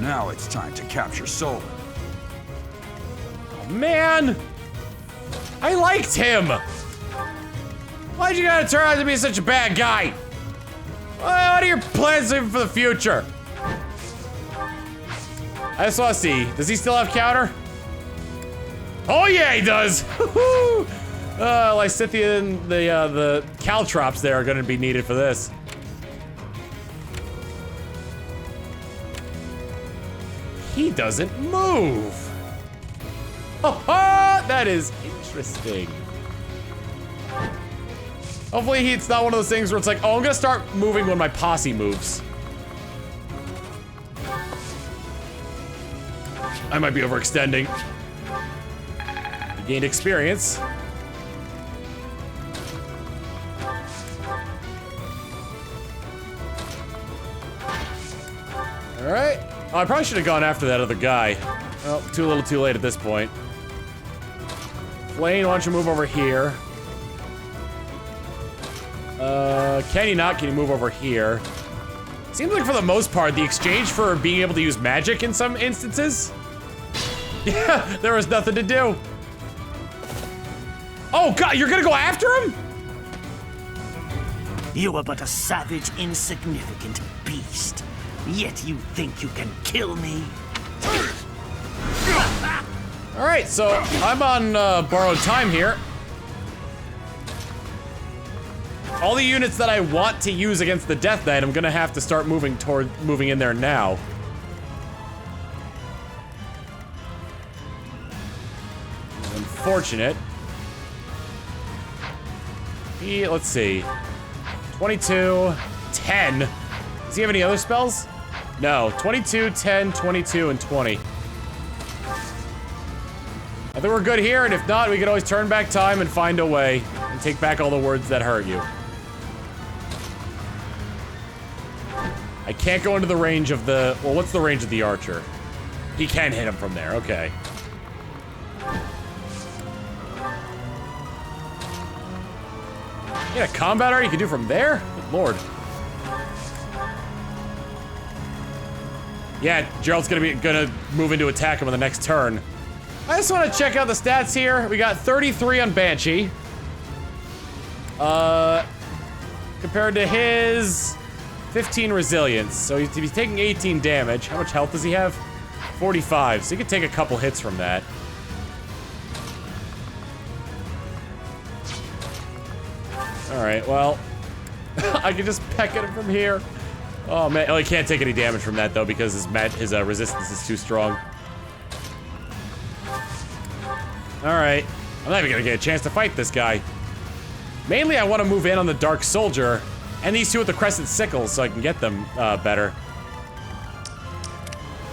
Now it's time to capture Solon. Oh, man! I liked him! Why'd you gotta turn out to be such a bad guy? What are your plans for the future? I just want to see. Does he still have counter? Oh yeah, he does! Lysithia and the caltrops there are gonna be needed for this. He doesn't move. Ha! That is interesting. Hopefully it's not one of those things where it's like, oh, I'm gonna start moving when my posse moves. I might be overextending. I gained experience. All right. Oh, I probably should have gone after that other guy. Well, too little too late at this point. Flame, why don't you move over here? Can you not? Can you move over here? Seems like for the most part, the exchange for being able to use magic in some instances Yeah, there was nothing to do. Oh God, you're gonna go after him? You are but a savage, insignificant beast. Yet you think you can kill me? All right, so I'm on borrowed time here. All the units that I want to use against the Death Knight, I'm gonna have to start moving in there now. Unfortunate. Let's see. 22, 10. Does he have any other spells? No, 22, 10, 22, and 20. I think we're good here, and if not, we can always turn back time and find a way and take back all the words that hurt you. I can't go into the range of the... Well, what's the range of the archer? He can hit him from there, okay. Yeah, combat art you can do from there? Good lord. Yeah, Gerald's gonna move into attack him on the next turn. I just want to check out the stats here. We got 33 on Banshee. Compared to his 15 resilience. So he's taking 18 damage. How much health does he have? 45. So he could take a couple hits from that. Alright, well, I can just peck at him from here. Oh man, oh, he can't take any damage from that though because his resistance is too strong. Alright, I'm not even gonna get a chance to fight this guy. Mainly I want to move in on the Dark Soldier and these two with the Crescent Sickles so I can get them better.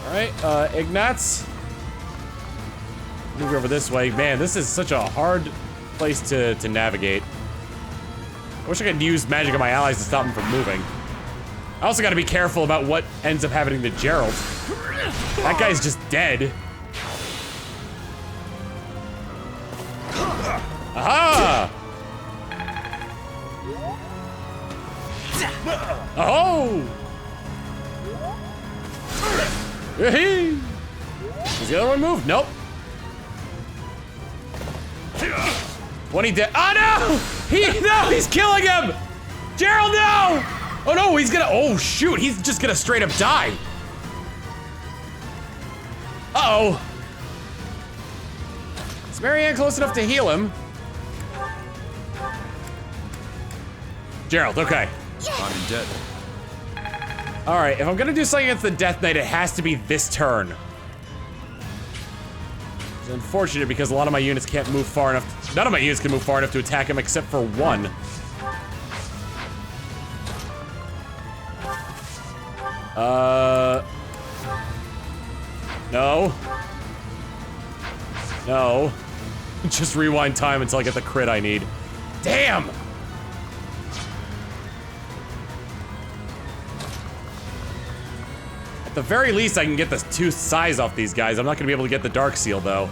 Alright, Ignatz. Move over this way. Man, this is such a hard place to navigate. I wish I could use magic on my allies to stop them from moving. I also gotta be careful about what ends up happening to Gerald. That guy's just dead. Aha! Oh! Yee-hee! Does the other one move? Nope. 20 dead. Oh no! No, he's killing him! Gerald, no! Oh no, he's gonna, oh shoot, he's just gonna straight up die. Uh-oh. Is Marianne close enough to heal him? Gerald, okay. I'm dead. All right, if I'm gonna do something against the Death Knight, it has to be this turn. It's unfortunate because a lot of my units can't move far enough. None of my units can move far enough to attack him except for one. No. No. Just rewind time until I get the crit I need. Damn! At the very least, I can get the 2 size off these guys. I'm not gonna be able to get the Dark Seal, though.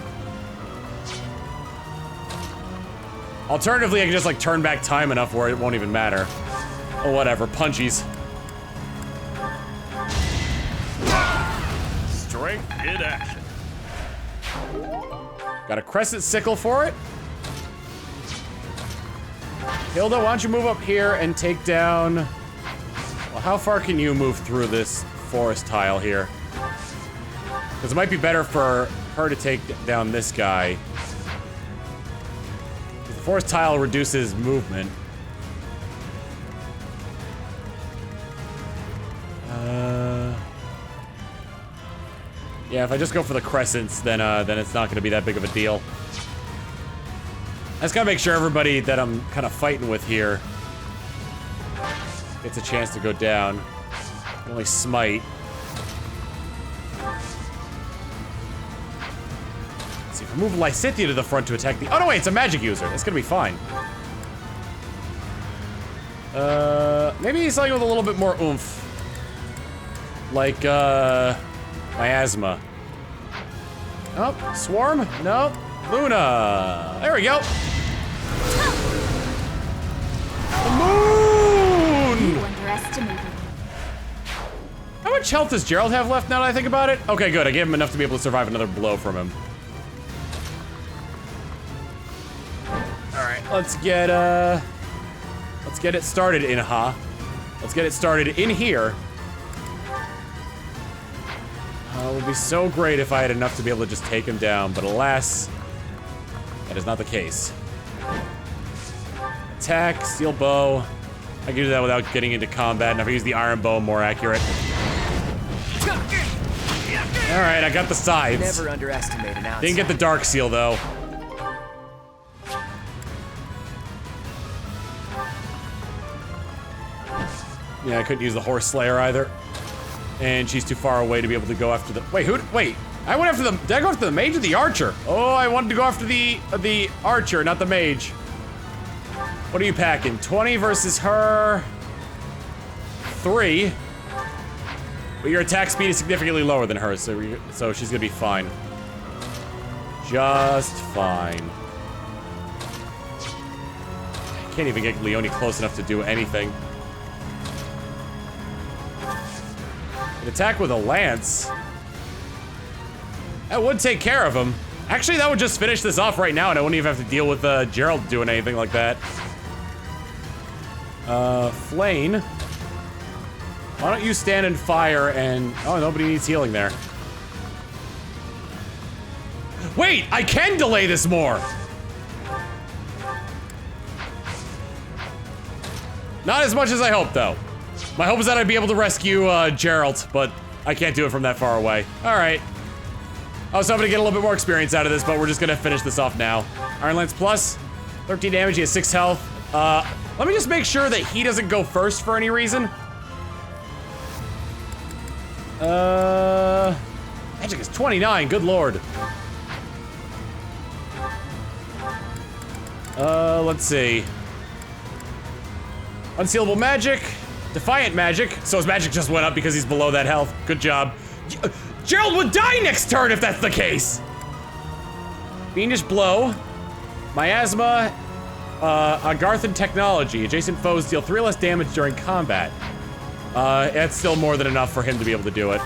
Alternatively, I can just, like, turn back time enough where it won't even matter. Oh, whatever. Punchies. Strength in action. Got a Crescent Sickle for it. Hilda, why don't you move up here and take down... Well, how far can you move through this forest tile here? Because it might be better for her to take down this guy. The forest tile reduces movement. Yeah, if I just go for the crescents, then it's not going to be that big of a deal. I just gotta make sure everybody that I'm kind of fighting with here gets a chance to go down. Only smite. Let's see, if I move Lysithea to the front to attack the... Oh, no, wait, it's a magic user. That's gonna be fine. Maybe something with a little bit more oomph. Like, Miasma. Oh, Swarm? No. Luna. There we go. The moon! You underestimated me. How much much health does Gerald have left now that I think about it? Okay, good. I gave him enough to be able to survive another blow from him. Alright, let's get it started in Let's get it started in here. It would be so great if I had enough to be able to just take him down, but alas, that is not the case. Attack, steel bow. I can do that without getting into combat, and if I use the iron bow, more accurate. Alright, I got the sides. Never underestimate an outsider. Didn't get the dark seal, though. Yeah, I couldn't use the horse slayer either. And she's too far away to be able to go after the... Wait, wait. I went after the... Did I go after the mage or the archer? Oh, I wanted to go after the archer, not the mage. What are you packing? 20 versus her... 3. But your attack speed is significantly lower than hers, so she's gonna be fine. Just fine. I can't even get Leone close enough to do anything. An attack with a lance. That would take care of him. Actually, that would just finish this off right now, and I wouldn't even have to deal with Gerald doing anything like that. Flame. Why don't you stand in fire and... Oh, nobody needs healing there. Wait, I can delay this more! Not as much as I hoped, though. My hope is that I'd be able to rescue Gerald, but I can't do it from that far away. Alright. I was hoping to get a little bit more experience out of this, but we're just gonna finish this off now. Iron Lance plus, 13 damage, he has 6 health. Let me just make sure that he doesn't go first for any reason. Magic is 29, good lord. Let's see. Unsealable magic, defiant magic. So his magic just went up because he's below that health. Good job. Gerald would die next turn if that's the case. Fiendish blow, miasma, Agarthan technology. Adjacent foes deal 3 less damage during combat. That's still more than enough for him to be able to do it.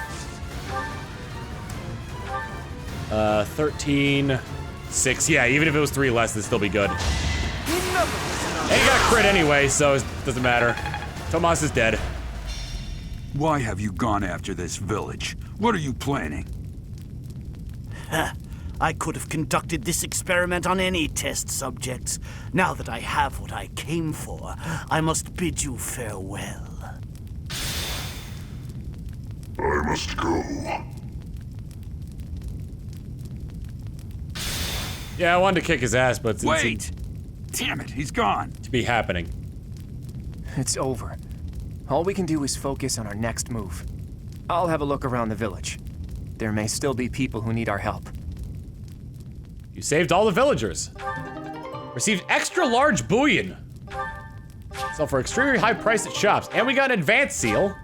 13, 6. Yeah, even if it was 3 less, it'd still be good. And he got a crit anyway, so it doesn't matter. Tomas is dead. Why have you gone after this village? What are you planning? I could have conducted this experiment on any test subjects. Now that I have what I came for, I must bid you farewell. I must go. Yeah, I wanted to kick his ass, but wait! Damn it, he's gone. To be happening. It's over. All we can do is focus on our next move. I'll have a look around the village. There may still be people who need our help. You saved all the villagers. Received extra large bullion. Sell for extremely high price at shops. And we got an advanced seal.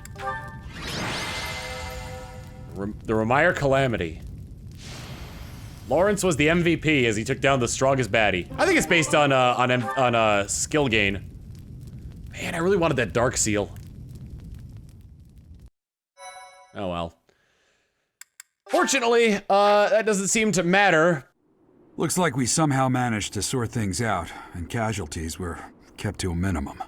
The Remire Calamity. Lawrence was the MVP as he took down the strongest baddie. I think it's based on skill gain. Man, I really wanted that dark seal. Oh well. Fortunately, that doesn't seem to matter. Looks like we somehow managed to sort things out, and casualties were kept to a minimum.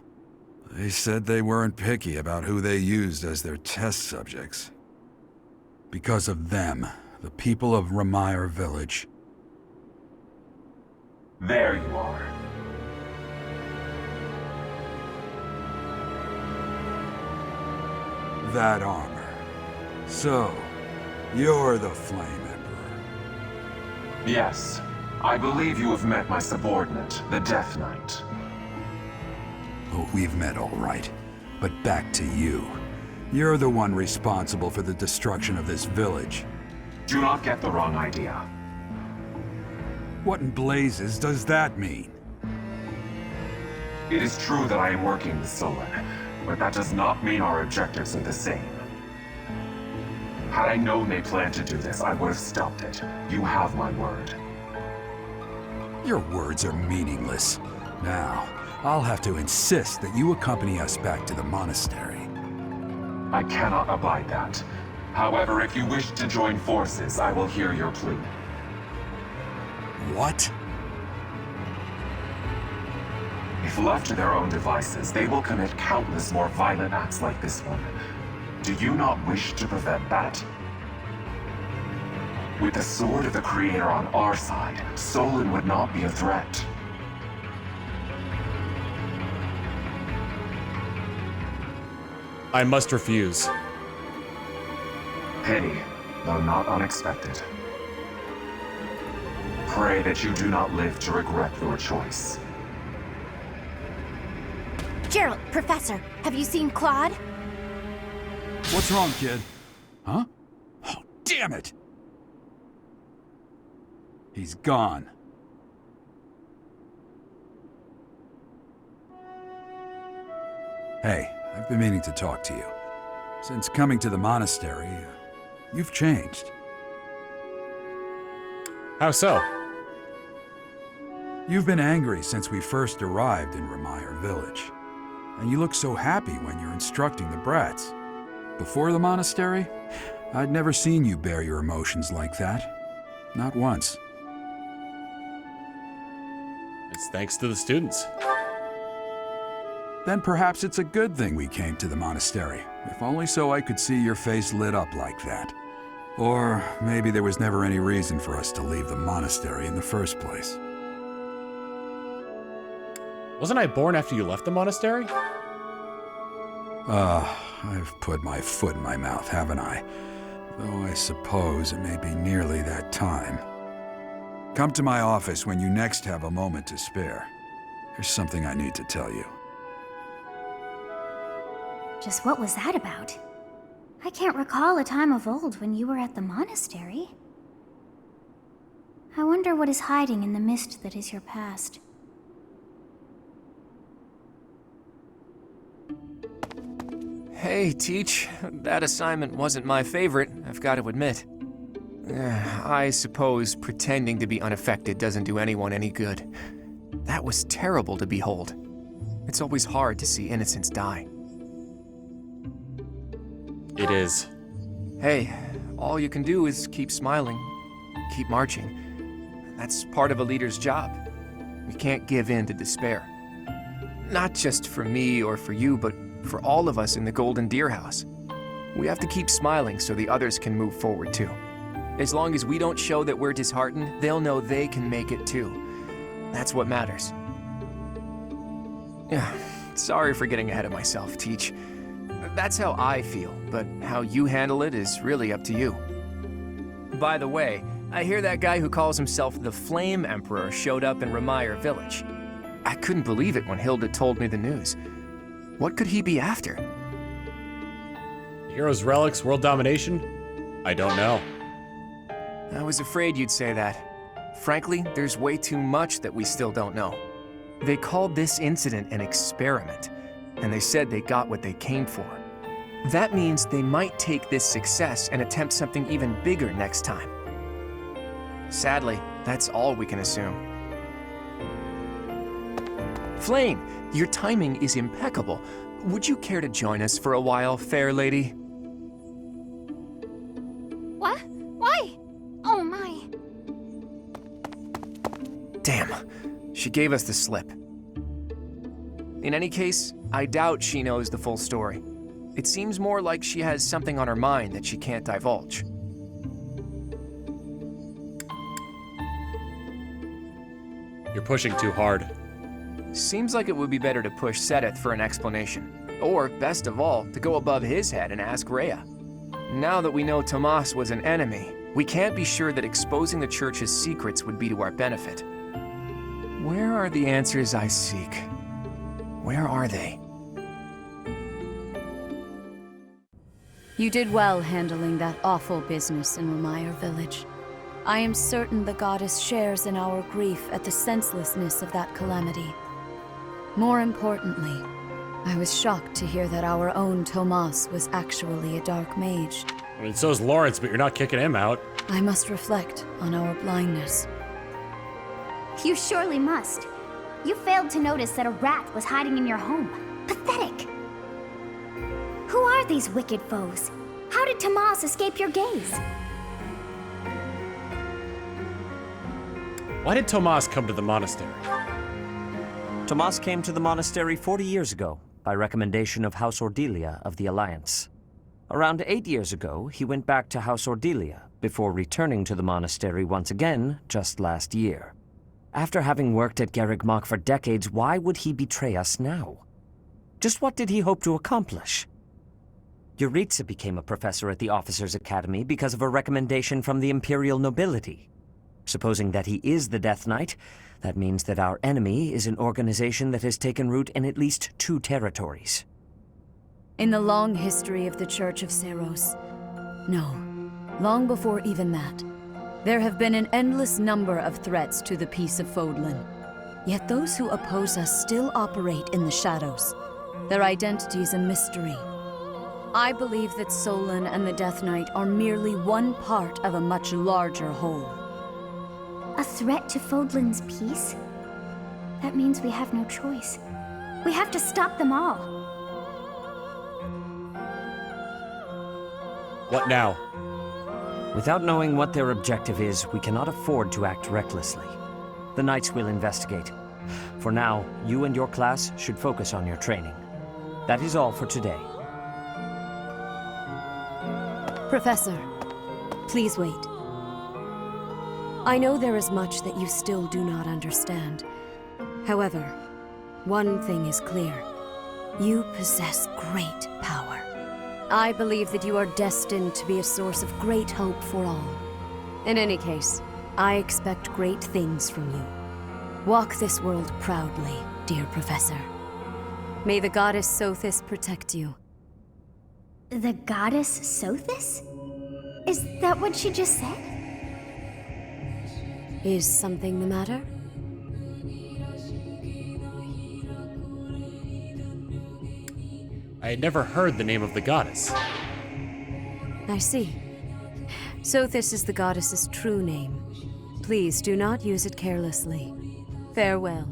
They said they weren't picky about who they used as their test subjects. Because of them, the people of Remire Village. There you are. That armor. So, you're the Flame Emperor. Yes. I believe you have met my subordinate, the Death Knight. Oh, we've met all right. But back to you. You're the one responsible for the destruction of this village. Do not get the wrong idea. What in blazes does that mean? It is true that I am working with Solon, but that does not mean our objectives are the same. Had I known they planned to do this, I would have stopped it. You have my word. Your words are meaningless. Now, I'll have to insist that you accompany us back to the monastery. I cannot abide that. However, if you wish to join forces, I will hear your plea. What? If left to their own devices, they will commit countless more violent acts like this one. Do you not wish to prevent that? With the sword of the Creator on our side, Solon would not be a threat. I must refuse. Pity, though not unexpected. Pray that you do not live to regret your choice. Gerald, Professor, have you seen Claude? What's wrong, kid? Huh? Oh, damn it! He's gone. Hey, I've been meaning to talk to you. Since coming to the monastery, you've changed. How so? You've been angry since we first arrived in Remire Village. And you look so happy when you're instructing the brats. Before the monastery, I'd never seen you bear your emotions like that. Not once. It's thanks to the students. Then perhaps it's a good thing we came to the monastery, if only so I could see your face lit up like that. Or maybe there was never any reason for us to leave the monastery in the first place. Wasn't I born after you left the monastery? I've put my foot in my mouth, haven't I? Though I suppose it may be nearly that time. Come to my office when you next have a moment to spare. There's something I need to tell you. Just what was that about? I can't recall a time of old when you were at the monastery. I wonder what is hiding in the mist that is your past. Hey, Teach. That assignment wasn't my favorite, I've got to admit. I suppose pretending to be unaffected doesn't do anyone any good. That was terrible to behold. It's always hard to see innocents die. It is. Hey, all you can do is keep smiling, keep marching. That's part of a leader's job. We can't give in to despair. Not just for me or for you, but for all of us in the Golden Deer House. We have to keep smiling so the others can move forward too. As long as we don't show that we're disheartened, they'll know they can make it too. That's what matters. Yeah, sorry for getting ahead of myself, Teach. That's how I feel, but how you handle it is really up to you. By the way, I hear that guy who calls himself the Flame Emperor showed up in Remire Village. I couldn't believe it when Hilda told me the news. What could he be after? Heroes, relics, world domination? I don't know. I was afraid you'd say that. Frankly, there's way too much that we still don't know. They called this incident an experiment, and they said they got what they came for. That means they might take this success and attempt something even bigger next time. Sadly, that's all we can assume. Flame, your timing is impeccable. Would you care to join us for a while, fair lady? What? Why? Oh my. Damn, she gave us the slip. In any case, I doubt she knows the full story. It seems more like she has something on her mind that she can't divulge. You're pushing too hard. Seems like it would be better to push Sedith for an explanation. Or, best of all, to go above his head and ask Rhea. Now that we know Tomas was an enemy, we can't be sure that exposing the Church's secrets would be to our benefit. Where are the answers I seek? Where are they? You did well handling that awful business in Remire Village. I am certain the goddess shares in our grief at the senselessness of that calamity. More importantly, I was shocked to hear that our own Tomas was actually a dark mage. I mean, so's Lawrence, but you're not kicking him out. I must reflect on our blindness. You surely must. You failed to notice that a rat was hiding in your home. Pathetic. Who are are these wicked foes? How did Tomas escape your gaze? Why did Tomas come to the monastery? Tomas came to the monastery 40 years ago by recommendation of House Ordelia of the Alliance. Around 8 years ago, he went back to House Ordelia before returning to the monastery once again just last year. After having worked at Garreg Mach for decades, why would he betray us now? Just what did he hope to accomplish? Yuritsa became a professor at the Officers' Academy because of a recommendation from the Imperial nobility. Supposing that he is the Death Knight, that means that our enemy is an organization that has taken root in at least 2 territories. In the long history of the Church of Seros, no, long before even that, there have been an endless number of threats to the peace of Fodlan. Yet those who oppose us still operate in the shadows. Their identity is a mystery. I believe that Solon and the Death Knight are merely one part of a much larger whole. A threat to Fodlan's peace? That means we have no choice. We have to stop them all. What now? Without knowing what their objective is, we cannot afford to act recklessly. The Knights will investigate. For now, you and your class should focus on your training. That is all for today. Professor, please wait. I know there is much that you still do not understand. However, one thing is clear. You possess great power. I believe that you are destined to be a source of great hope for all. In any case, I expect great things from you. Walk this world proudly, dear Professor. May the goddess Sothis protect you. The goddess Sothis? Is that what she just said? Is something the matter? I had never heard the name of the goddess. I see. Sothis is the goddess's true name. Please do not use it carelessly. Farewell.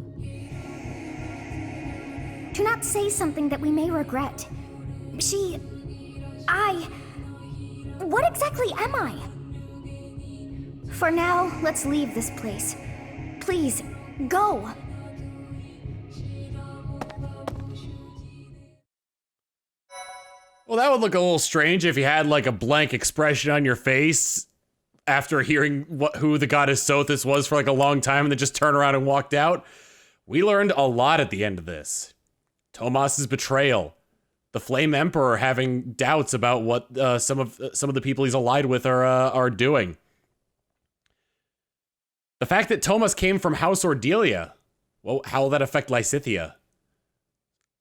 Do not say something that we may regret. What exactly am I? For now, let's leave this place. Please, go! Well, that would look a little strange if you had like a blank expression on your face after hearing who the goddess Sothis was for like a long time and then just turn around and walked out. We learned a lot at the end of this. Tomas's betrayal, the Flame Emperor having doubts about what some of the people he's allied with are doing. The fact that Tomas came from House Ordelia, well, how will that affect Lysithea?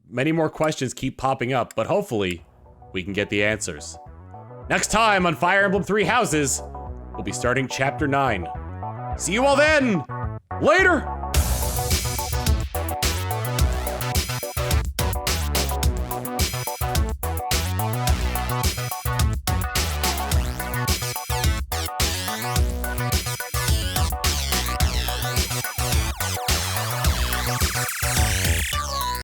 Many more questions keep popping up, but hopefully we can get the answers. Next time on Fire Emblem 3 Houses, we'll be starting Chapter 9. See you all then! Later!